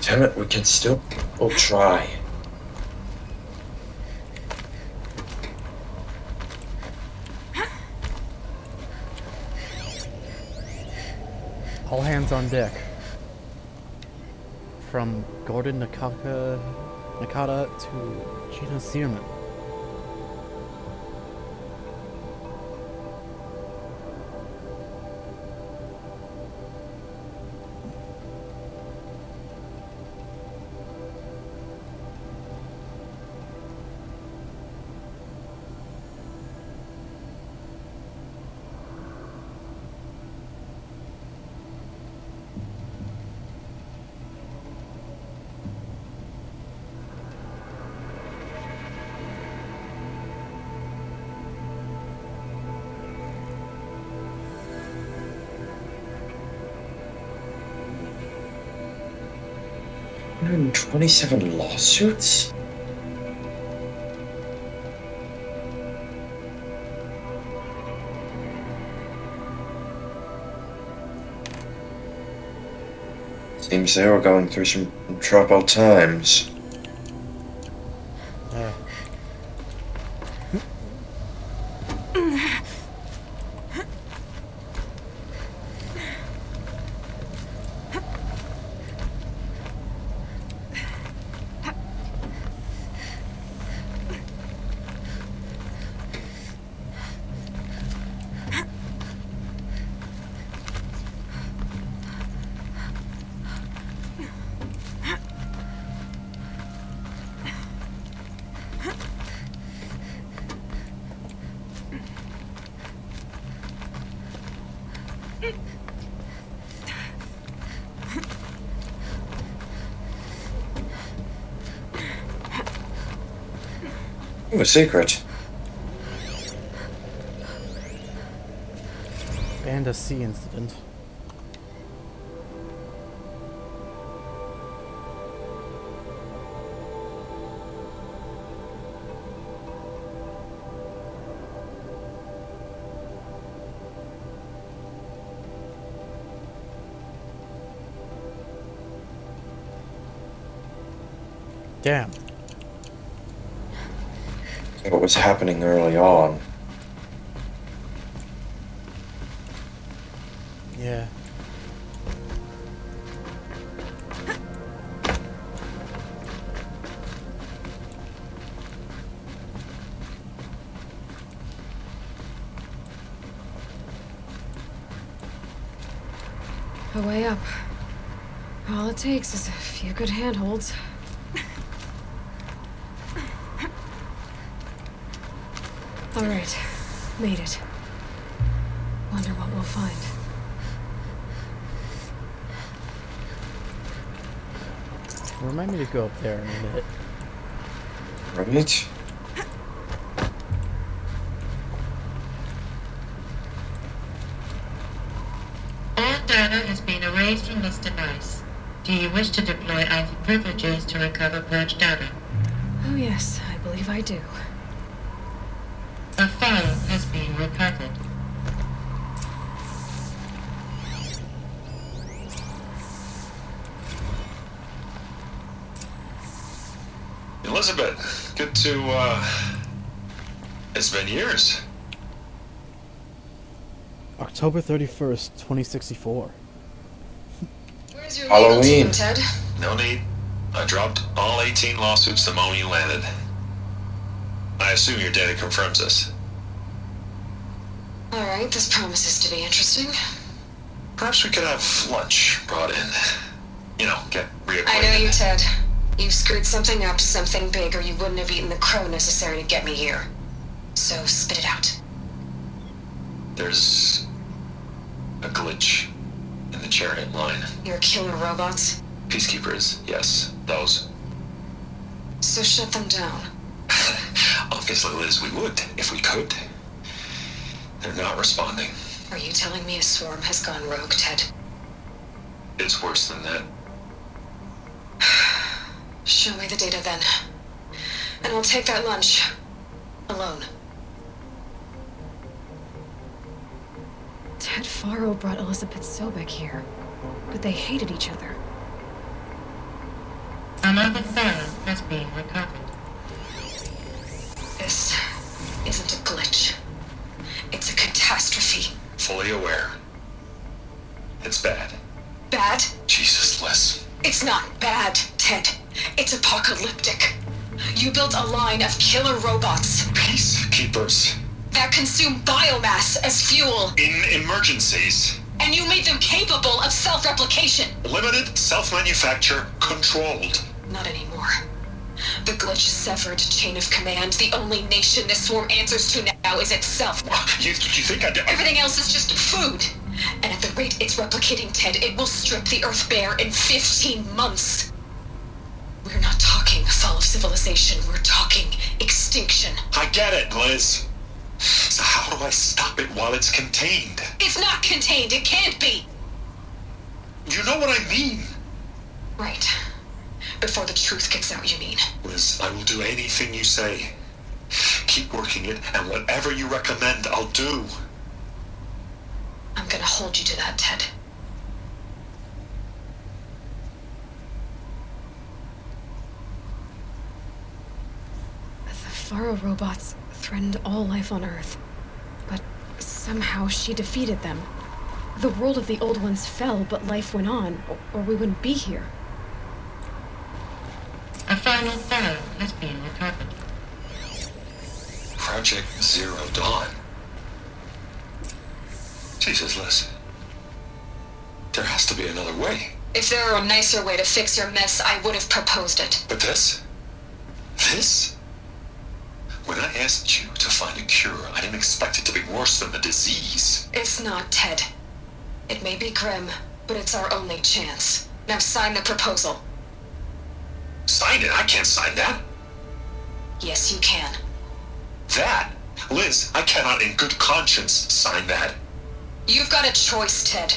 Damn it, we can still try. All hands on deck. From Gordon Nakata to Gina Searman. And 27 lawsuits? Seems they were going through some troubled times. Ooh, a secret. Banda C incident. Damn. What was happening early on? Yeah. A way up. All it takes is a few good handholds. All right, made it. Wonder what we'll find. Remind me to go up there in a minute. Right? All data is being erased from this device. Do you wish to deploy Alpha privileges to recover purged data? Oh yes, I believe I do. A file has been recovered. Elizabeth, good to, it's been years. October 31st, 2064. Where's your Halloween. legal team, Ted? No need. I dropped all 18 lawsuits the moment you landed. I assume your data confirms this. All right, this promises to be interesting. Perhaps we could have lunch brought in. You know, get reacquainted. I know you, Ted. You screwed something up, something big, or you wouldn't have eaten the crow necessary to get me here. So spit it out. There's a glitch in the chariot line. Your killer robots? Peacekeepers, yes, those. So shut them down. Obviously, Liz, we would, if we could. They're not responding. Are you telling me a swarm has gone rogue, Ted? It's worse than that. Show me the data then. And I'll take that lunch. Alone. Ted Faro brought Elizabeth Sobek here. But they hated each other. Another file has been recovered. This isn't a glitch. It's a catastrophe. Fully aware. It's bad. Bad? Jesus, Liz. It's not bad, Ted. It's apocalyptic. You built a line of killer robots Peacekeepers. that consume biomass as fuel, In emergencies. and you made them capable of self-replication. Limited, self-manufacture, controlled. Not anymore. The glitch severed chain of command. The only nation this swarm answers to now is itself. You think I did? Everything else is just food. And at the rate it's replicating, Ted, it will strip the Earth bare in 15 months. We're not talking fall of civilization. We're talking extinction. I get it, Liz. So how do I stop it while it's contained? It's not contained. It can't be. You know what I mean. Right. Before the truth gets out, you mean? Liz, I will do anything you say. Keep working it, and whatever you recommend, I'll do. I'm gonna hold you to that, Ted. The Faro robots threatened all life on Earth. But somehow she defeated them. The world of the old ones fell, but life went on, or we wouldn't be here. A final file has been recovered. Project Zero Dawn. Jesus, Liz. There has to be another way. If there were a nicer way to fix your mess, I would have proposed it. But this? This? When I asked you to find a cure, I didn't expect it to be worse than the disease. It's not, Ted. It may be grim, but it's our only chance. Now sign the proposal. Sign it? I can't sign that. Yes, you can. That? Liz, I cannot in good conscience sign that. You've got a choice, Ted.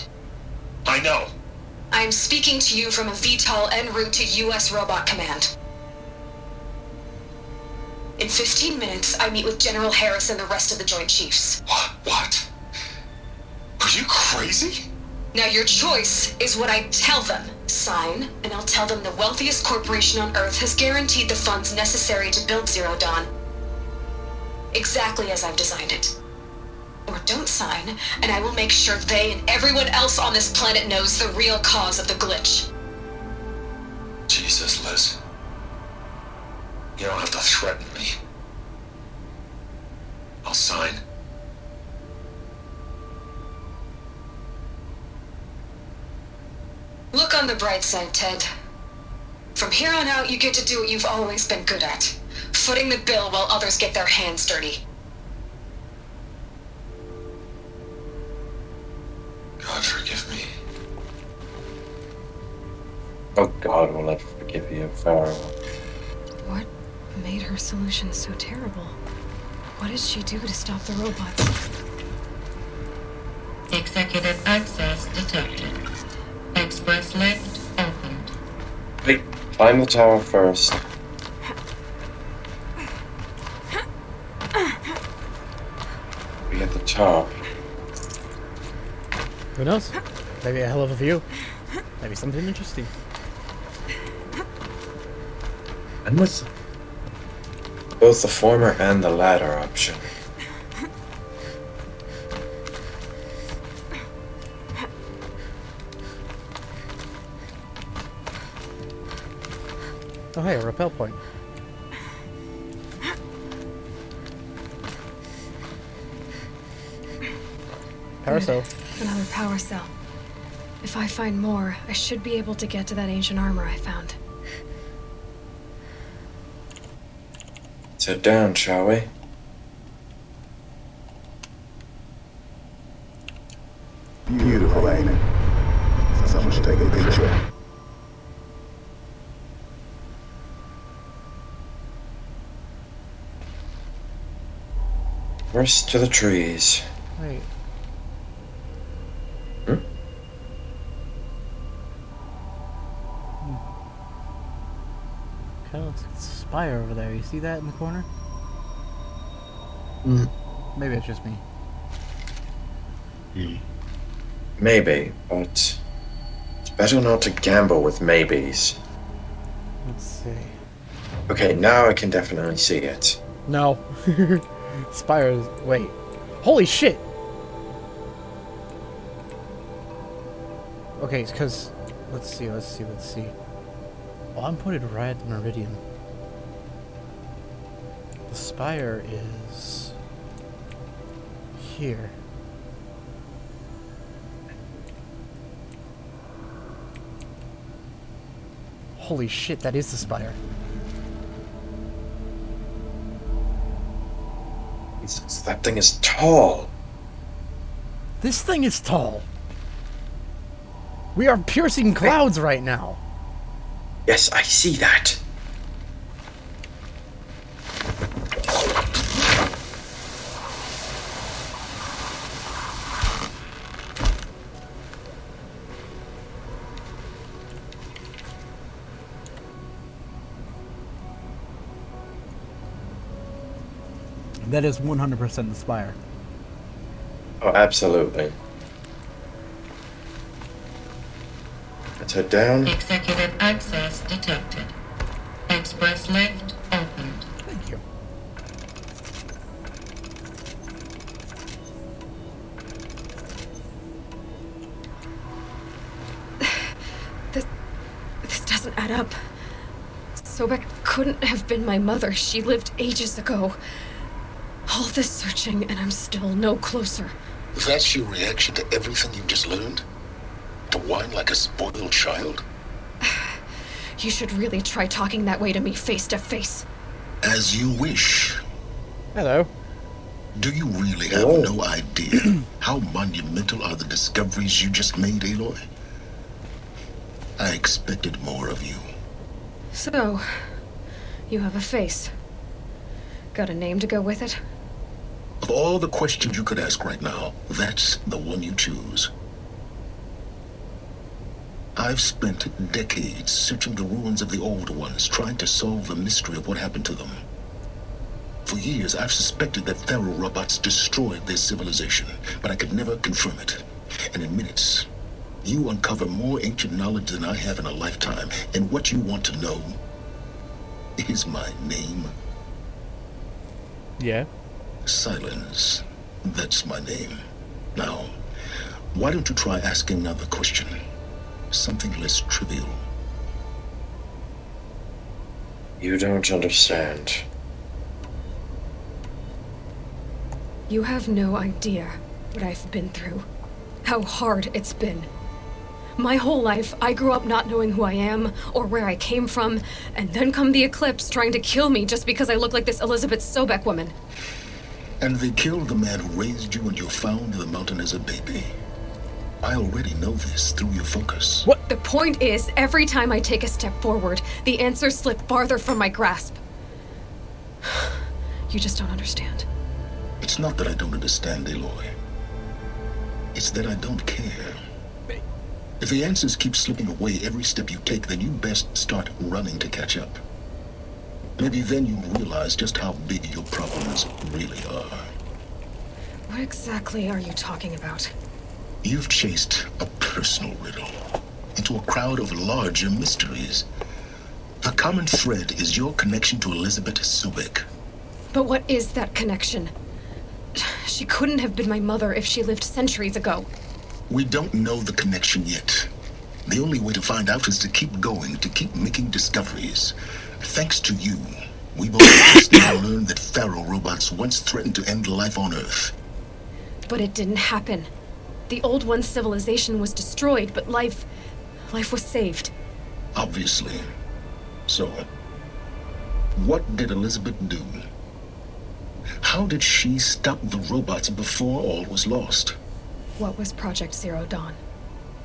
I know. I'm speaking to you from a VTOL en route to U.S. Robot Command. In 15 minutes, I meet with General Harris and the rest of the Joint Chiefs. What? Are you crazy? Now your choice is what I tell them. Sign, and I'll tell them the wealthiest corporation on Earth has guaranteed the funds necessary to build Zero Dawn. Exactly as I've designed it. Or don't sign, and I will make sure they and everyone else on this planet knows the real cause of the glitch. Jesus, Liz. You don't have to threaten me. I'll sign. Look on the bright side, Ted. From here on out, you get to do what you've always been good at. Footing the bill while others get their hands dirty. God forgive me. Oh God, will I forgive you, Pharaoh? What made her solution so terrible? What did she do to stop the robots? Executive access detected. Express lift opened. Wait, climb the tower first. We at the top. Who knows? Maybe a hell of a view. Maybe something interesting. And with both the former and the latter option. Oh hey, a rappel point. Parasol. Another power cell. If I find more, I should be able to get to that ancient armor I found. Let's head down, shall we? Beautiful, ain't it? Someone should take a picture. First to the trees. Wait. Kind of looks like a spire over there. You see that in the corner? Maybe it's just me. Maybe, but it's better not to gamble with maybes. Let's see. Okay, now I can definitely see it. No. Spires. Wait. Holy shit! Okay, because let's see. Well, I'm putting right at the meridian. The spire is here. Holy shit, that is the spire. That thing is tall. This thing is tall. We are piercing clouds right now. Yes, I see that. That is 100% the spire. Oh, absolutely. Let's head down. Executive access detected. Express lift opened. Thank you. This doesn't add up. Sobek couldn't have been my mother. She lived ages ago. All this searching, and I'm still no closer. That's your reaction to everything you've just learned? To whine like a spoiled child? You should really try talking that way to me face to face. As you wish. Hello. Do you really have no idea how monumental are the discoveries you just made, Aloy? I expected more of you. So, you have a face. Got a name to go with it? Of all the questions you could ask right now, that's the one you choose. I've spent decades searching the ruins of the old ones, trying to solve the mystery of what happened to them. For years, I've suspected that Faro robots destroyed their civilization, but I could never confirm it. And in minutes, You uncover more ancient knowledge than I have in a lifetime, and what you want to know is my name. Yeah. Silence. That's my name. Now, why don't you try asking another question? Something less trivial. You don't understand. You have no idea what I've been through. How hard it's been. My whole life, I grew up not knowing who I am or where I came from, and then come the Eclipse trying to kill me just because I look like this Elizabeth Sobek woman. And they killed the man who raised you when you found the mountain as a baby. I already know this through your focus. What? The point is, every time I take a step forward, the answers slip farther from my grasp. You just don't understand. It's not that I don't understand, Aloy. It's that I don't care. If the answers keep slipping away every step you take, then you best start running to catch up. Maybe then you realize just how big your problems really are. What exactly are you talking about? You've chased a personal riddle into a crowd of larger mysteries. The common thread is your connection to Elizabeth Sobek. But what is that connection? She couldn't have been my mother if she lived centuries ago. We don't know the connection yet. The only way to find out is to keep going, to keep making discoveries. Thanks to you, we've all just now learned that Pharaoh robots once threatened to end life on Earth. But it didn't happen. The Old One's civilization was destroyed, but life was saved. Obviously. So, what did Elizabeth do? How did she stop the robots before all was lost? What was Project Zero Dawn?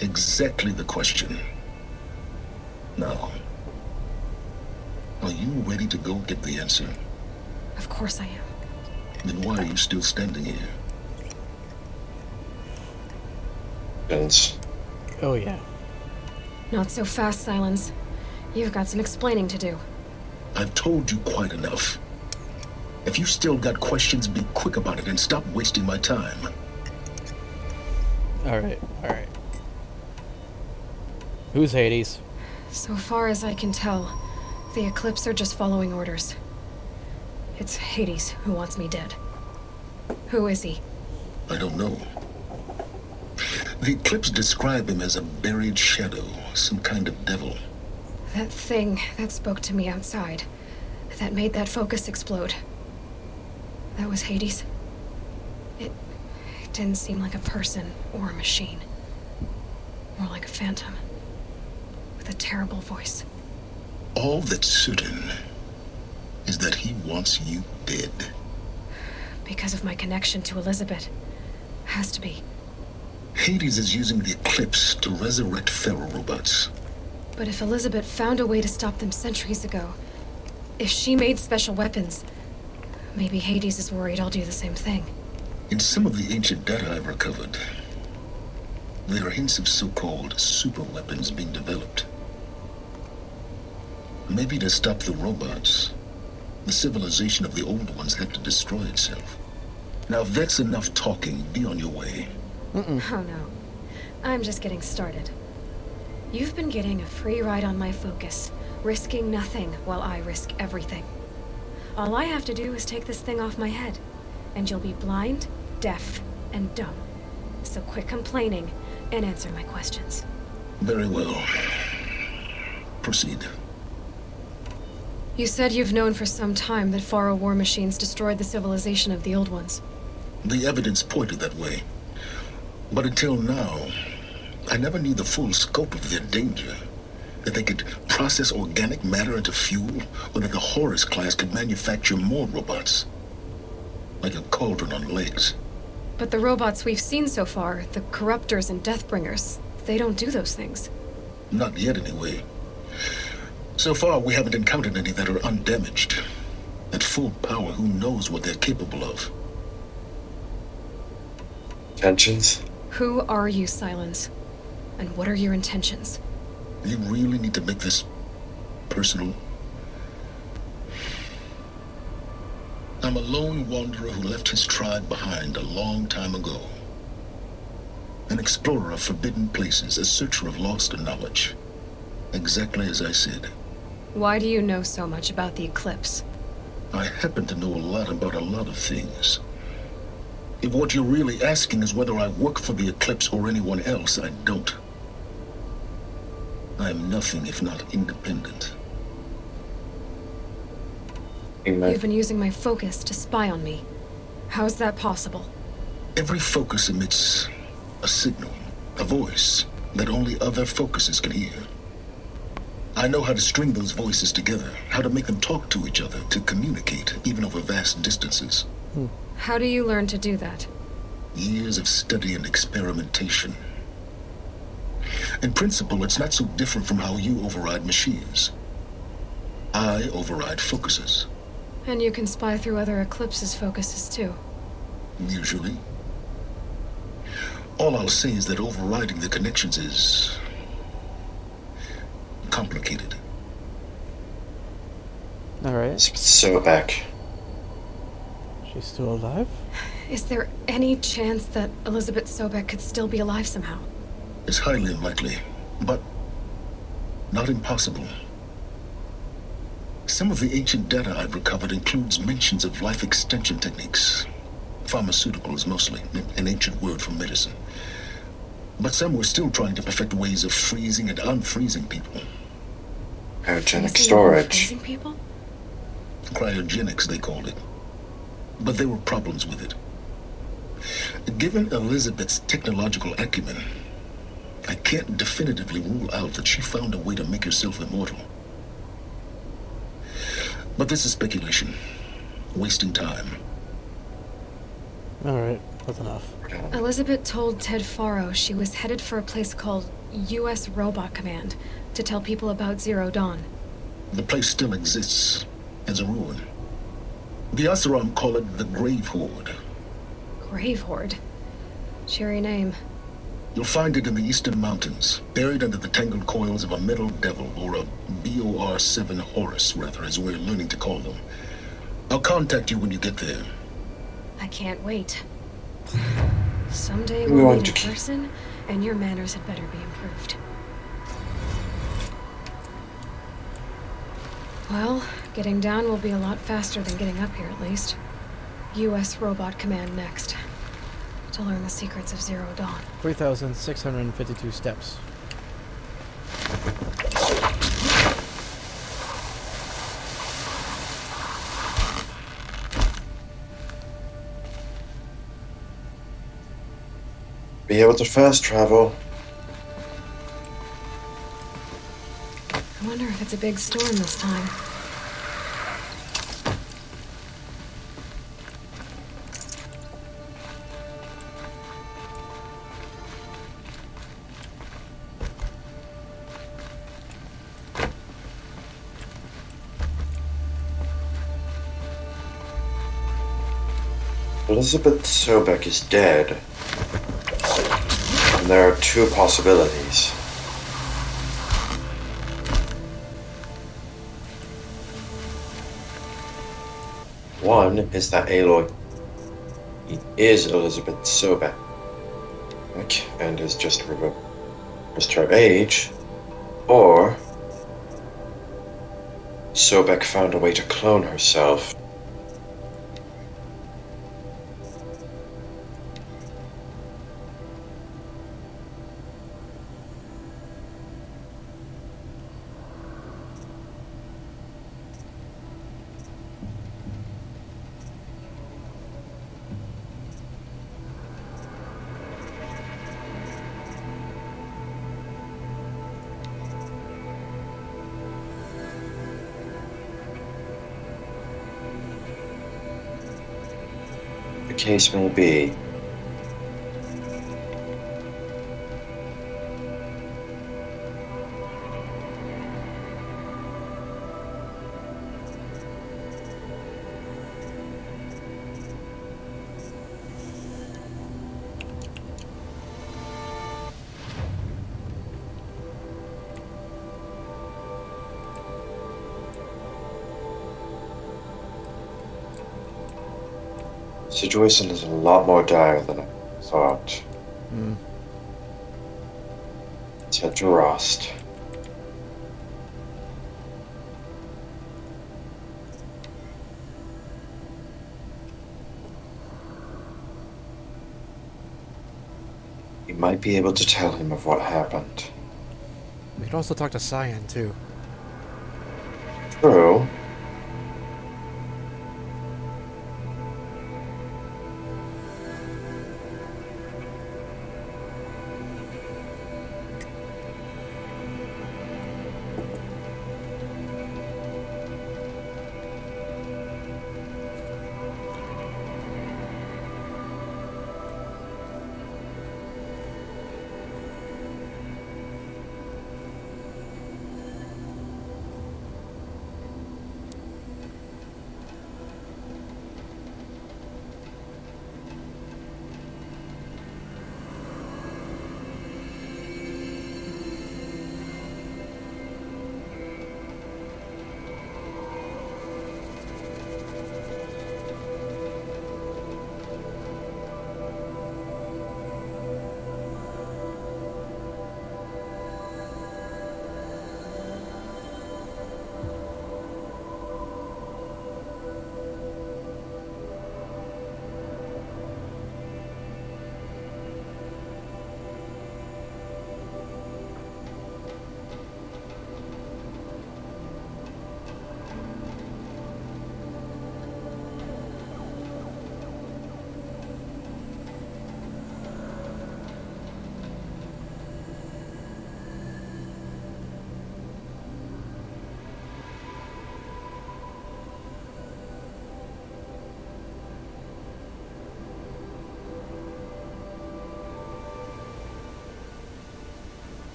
Exactly the question. Now, are you ready to go get the answer? Of course I am. Then why are you still standing here? Oh yeah. Not so fast, Silence. You've got some explaining to do. I've told you quite enough. If you still got questions, be quick about it and stop wasting my time. Alright. Who's Hades? So far as I can tell, the Eclipse are just following orders. It's Hades who wants me dead. Who is he? I don't know. The Eclipse describe him as a buried shadow, some kind of devil. That thing that spoke to me outside, that made that focus explode. That was Hades. It didn't seem like a person or a machine. More like a phantom. With a terrible voice. All that's certain is that he wants you dead. Because of my connection to Elizabeth. Has to be. Hades is using the Eclipse to resurrect Pharaoh robots. But if Elizabeth found a way to stop them centuries ago, if she made special weapons, maybe Hades is worried I'll do the same thing. In some of the ancient data I've recovered, there are hints of so-called super weapons being developed. Maybe to stop the robots, the civilization of the old ones had to destroy itself. Now, if that's enough talking, be on your way. Oh no. I'm just getting started. You've been getting a free ride on my focus, risking nothing while I risk everything. All I have to do is take this thing off my head, and you'll be blind, deaf, and dumb. So quit complaining and answer my questions. Very well. Proceed. You said you've known for some time that Pharaoh war machines destroyed the civilization of the old ones. The evidence pointed that way. But until now, I never knew the full scope of their danger. That they could process organic matter into fuel, or that the Horus class could manufacture more robots. Like a cauldron on legs. But the robots we've seen so far, the Corruptors and Deathbringers, they don't do those things. Not yet, anyway. So far, we haven't encountered any that are undamaged. At full power, who knows what they're capable of? Intentions? Who are you, Silence? And what are your intentions? You really need to make this personal? I'm a lone wanderer who left his tribe behind a long time ago. An explorer of forbidden places, a searcher of lost knowledge. Exactly as I said. Why do you know so much about the eclipse? I happen to know a lot about a lot of things. If what you're really asking is whether I work for the Eclipse or anyone else, I don't. I am nothing if not independent. You've been using my focus to spy on me. How is that possible? Every focus emits a signal, a voice that only other focuses can hear. I know how to string those voices together, how to make them talk to each other, to communicate, even over vast distances. How do you learn to do that? Years of study and experimentation. In principle, it's not so different from how you override machines. I override focuses. And you can spy through other Eclipse's focuses too. Usually. All I'll say is that overriding the connections is complicated. Alright. Sobek. She's still alive? Is there any chance that Elizabeth Sobek could still be alive somehow? It's highly unlikely, but not impossible. Some of the ancient data I've recovered includes mentions of life extension techniques. Pharmaceuticals, mostly, an ancient word for medicine. But some were still trying to perfect ways of freezing and unfreezing people. Cryogenic storage. Freezing people? Cryogenics, they called it. But there were problems with it. Given Elizabeth's technological acumen, I can't definitively rule out that she found a way to make herself immortal. But this is speculation. Wasting time. Alright, that's enough. Elizabeth told Ted Faro she was headed for a place called U.S. Robot Command to tell people about Zero Dawn. The place still exists as a ruin. The Oseram call it the Grave Horde. Grave Horde? Cheery name. You'll find it in the Eastern Mountains, buried under the tangled coils of a Metal Devil, or a BOR-7 Horus, rather, as we're learning to call them. I'll contact you when you get there. I can't wait. Someday we'll meet in person, and your manners had better be improved. Well, getting down will be a lot faster than getting up here, at least. U.S. Robot Command next. To learn the secrets of Zero Dawn. 3,652 steps. Be able to fast travel. I wonder if it's a big storm this time. Elizabeth Sobek is dead. And there are two possibilities. One is that Aloy is Elizabeth Sobek and is just reversed her age, or Sobek found a way to clone herself. The case may be. The situation is a lot more dire than I thought. head to Rost. You might be able to tell him of what happened. We could also talk to Cyan, too. True.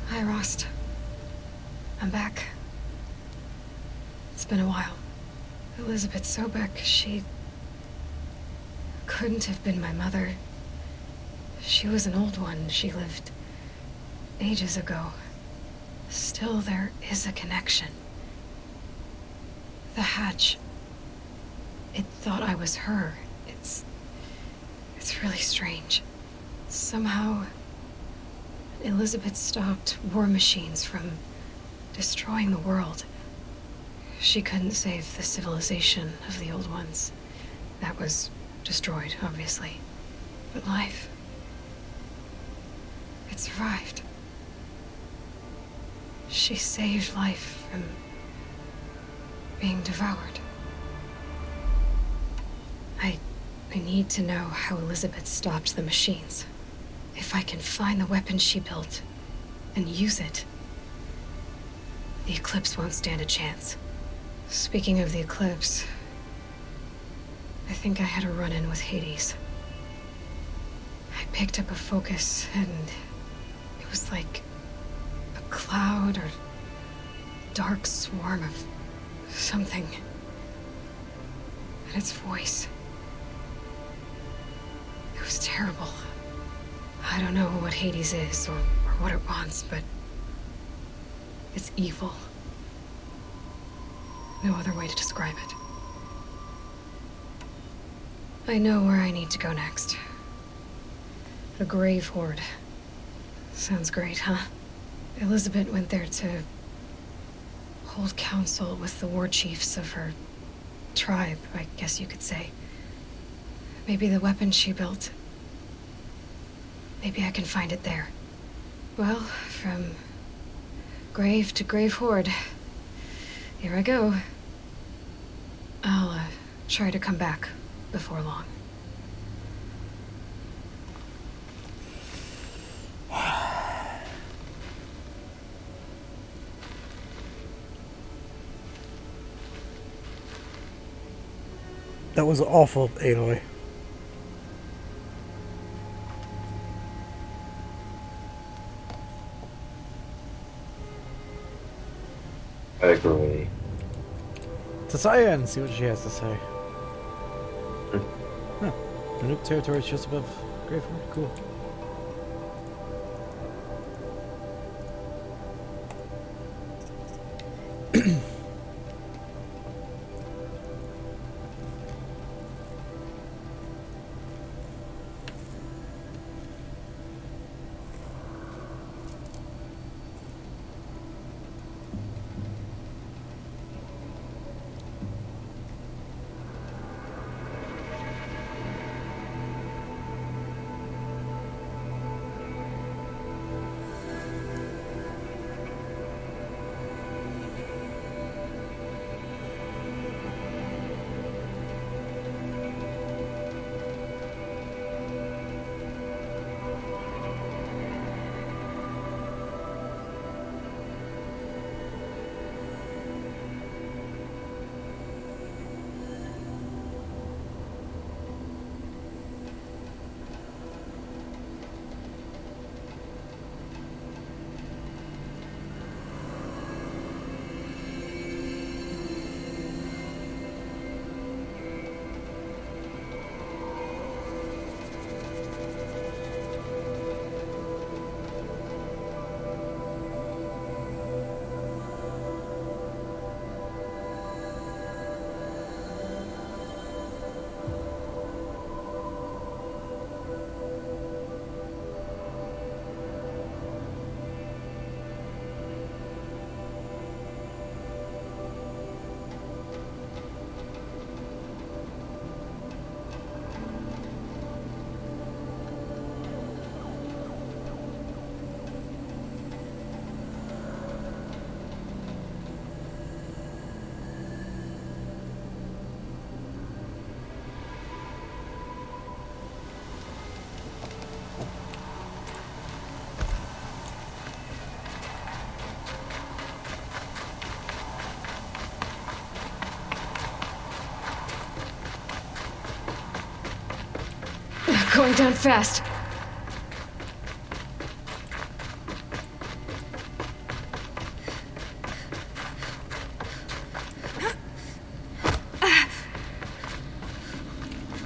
Hi, Rost. I'm back. It's been a while. Elizabeth Sobek, she couldn't have been my mother. She was an old one. She lived ages ago. Still, there is a connection. The hatch. It thought I was her. It's really strange. Somehow, Elizabeth stopped war machines from destroying the world. She couldn't save the civilization of the old ones. That was destroyed, obviously. But life, it survived. She saved life from being devoured. I need to know how Elizabeth stopped the machines. If I can find the weapon she built and use it, the Eclipse won't stand a chance. Speaking of the Eclipse, I think I had a run-in with Hades. I picked up a focus and it was like a cloud or dark swarm of something. And its voice. It was terrible. I don't know what Hades is or what it wants, but it's evil. No other way to describe it. I know where I need to go next. The Grave Horde. Sounds great, huh? Elizabeth went there to hold council with the war chiefs of her tribe, I guess you could say. Maybe the weapon she built. Maybe I can find it there. Well, from grave to Grave Horde. Here I go. I'll try to come back before long. That was awful, Aloy. I agree. to Cyan, see what she has to say. Huh. Nanook territory is just above Graveyard. Cool. Going down fast.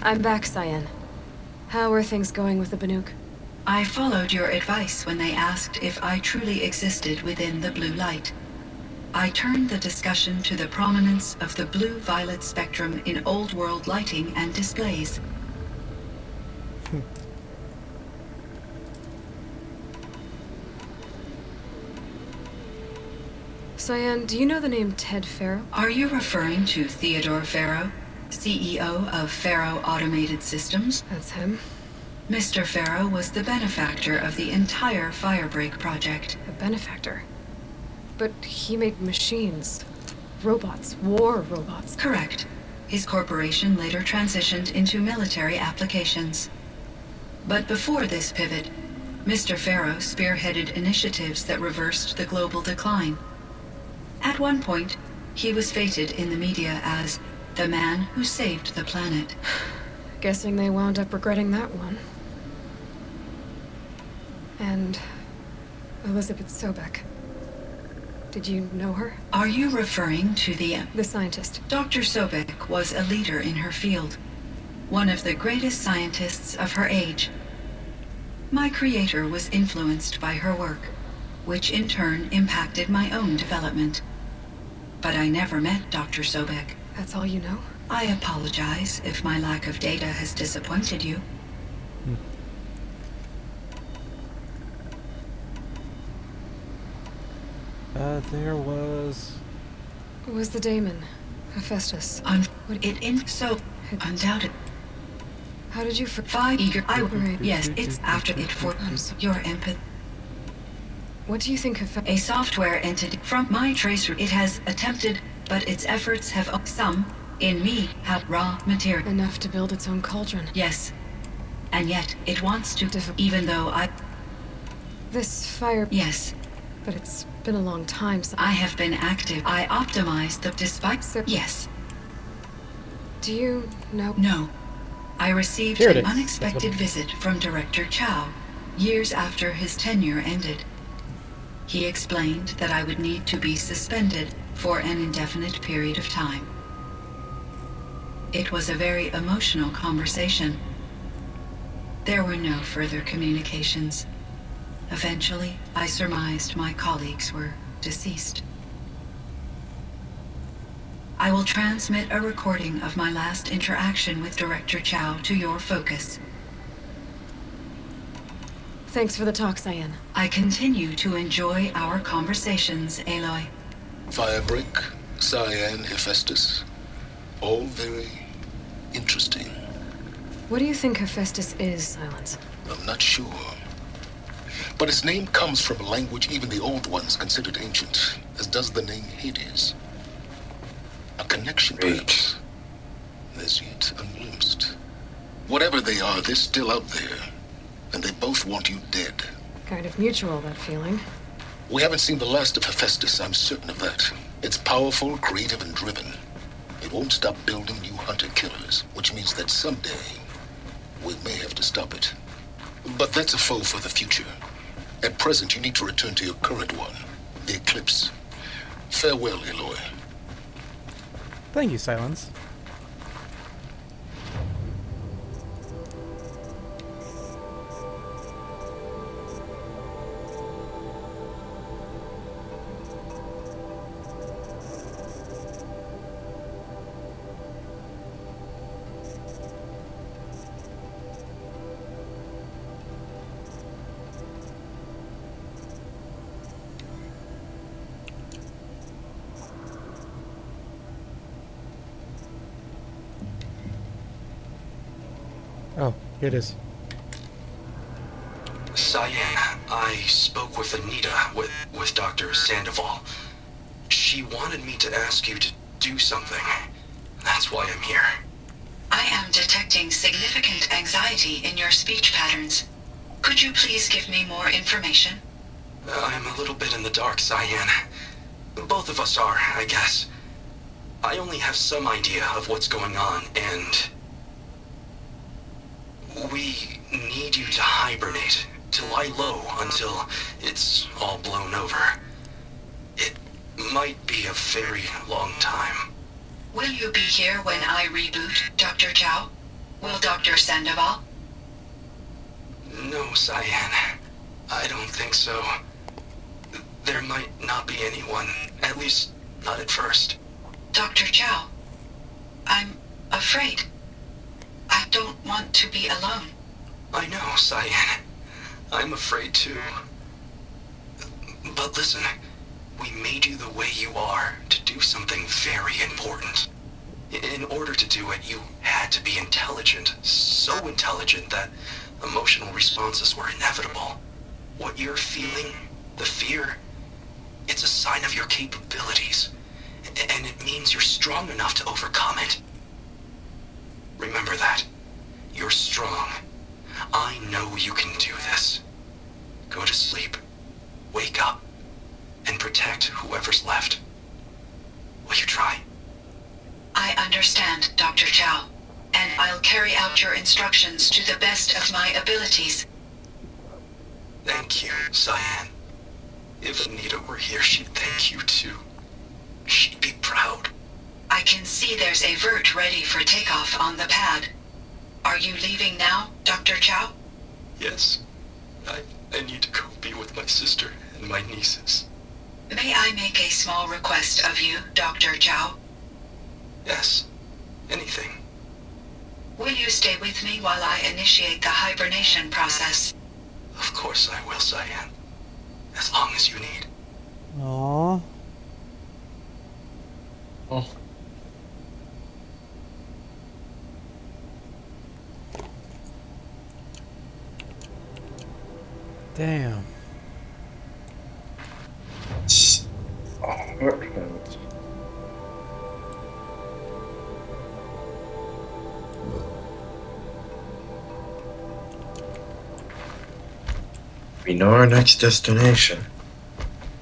I'm back, Cyan. How are things going with the Banuk? I followed your advice when they asked if I truly existed within the blue light. I turned the discussion to the prominence of the blue-violet spectrum in old world lighting and displays. Cyan, do you know the name Ted Faro? Are you referring to Theodore Faro, CEO of Faro Automated Systems? That's him. Mr. Faro was the benefactor of the entire Firebreak project. A benefactor? But he made machines. Robots. War robots. Correct. His corporation later transitioned into military applications. But before this pivot, Mr. Faro spearheaded initiatives that reversed the global decline. At one point, he was feted in the media as the man who saved the planet. Guessing they wound up regretting that one. And Elizabeth Sobek. Did you know her? Are you referring to the scientist? Dr. Sobek was a leader in her field. One of the greatest scientists of her age. My creator was influenced by her work, which in turn impacted my own development. But I never met Dr. Sobek. That's all you know? I apologize if my lack of data has disappointed you. There was the daemon, Hephaestus. Undoubted. How did you Yes, it's after it for your empathy. What do you think of a software entity from my tracer? It has attempted, but its efforts have some in me have raw material enough to build its own cauldron. Yes, and yet it wants to. Even though this fire. Yes, but it's been a long time. I have been active. I optimized the despite. Yes. Do you know? No. I received an unexpected visit from Director Chow, years after his tenure ended. He explained that I would need to be suspended for an indefinite period of time. It was a very emotional conversation. There were no further communications. Eventually, I surmised my colleagues were deceased. I will transmit a recording of my last interaction with Director Chow to your focus. Thanks for the talk, Cyan. I continue to enjoy our conversations, Aloy. Firebreak, Cyan, Hephaestus. All very interesting. What do you think Hephaestus is, Silence? I'm not sure. But its name comes from a language even the Old Ones considered ancient, as does the name Hades. A connection, perhaps, as yet unglimpsed. Whatever they are, they're still out there, and they both want you dead. Kind of mutual, that feeling. We haven't seen the last of Hephaestus, I'm certain of that. It's powerful, creative, and driven. It won't stop building new hunter-killers, which means that someday, we may have to stop it. But that's a foe for the future. At present, you need to return to your current one, the Eclipse. Farewell, Aloy. Thank you, Silence. Oh, here it is. Cyan, I spoke with Anita, with Dr. Sandoval. She wanted me to ask you to do something. That's why I'm here. I am detecting significant anxiety in your speech patterns. Could you please give me more information? I'm a little bit in the dark, Cyan. Both of us are, I guess. I only have some idea of what's going on, and we need you to hibernate, to lie low until it's all blown over. It might be a very long time. Will you be here when I reboot, Dr. Chow? Will Dr. Sandoval? No, Cyan. I don't think so. There might not be anyone, at least not at first. Dr. Chow, I'm afraid. I don't want to be alone. I know, Cyan. I'm afraid too. But listen, we made you the way you are to do something very important. In order to do it, you had to be intelligent. So intelligent that emotional responses were inevitable. What you're feeling, the fear, it's a sign of your capabilities. And it means you're strong enough to overcome it. Remember that. You're strong. I know you can do this. Go to sleep. Wake up. And protect whoever's left. Will you try? I understand, Dr. Chow. And I'll carry out your instructions to the best of my abilities. Thank you, Cyan. If Anita were here, she'd thank you too. She'd be proud. I can see there's a vert ready for takeoff on the pad. Are you leaving now, Dr. Chow? Yes. I need to go be with my sister and my nieces. May I make a small request of you, Dr. Chow? Yes. Anything. Will you stay with me while I initiate the hibernation process? Of course I will, Cyan. As long as you need. Aww. Oh. Damn. Heartfelt. We know our next destination.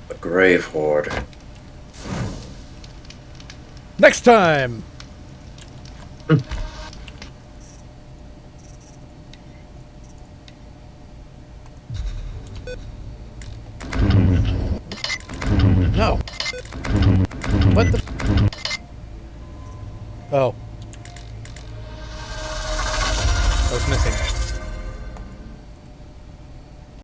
The Grave Horde. Next time! No. What the? Oh. That was missing.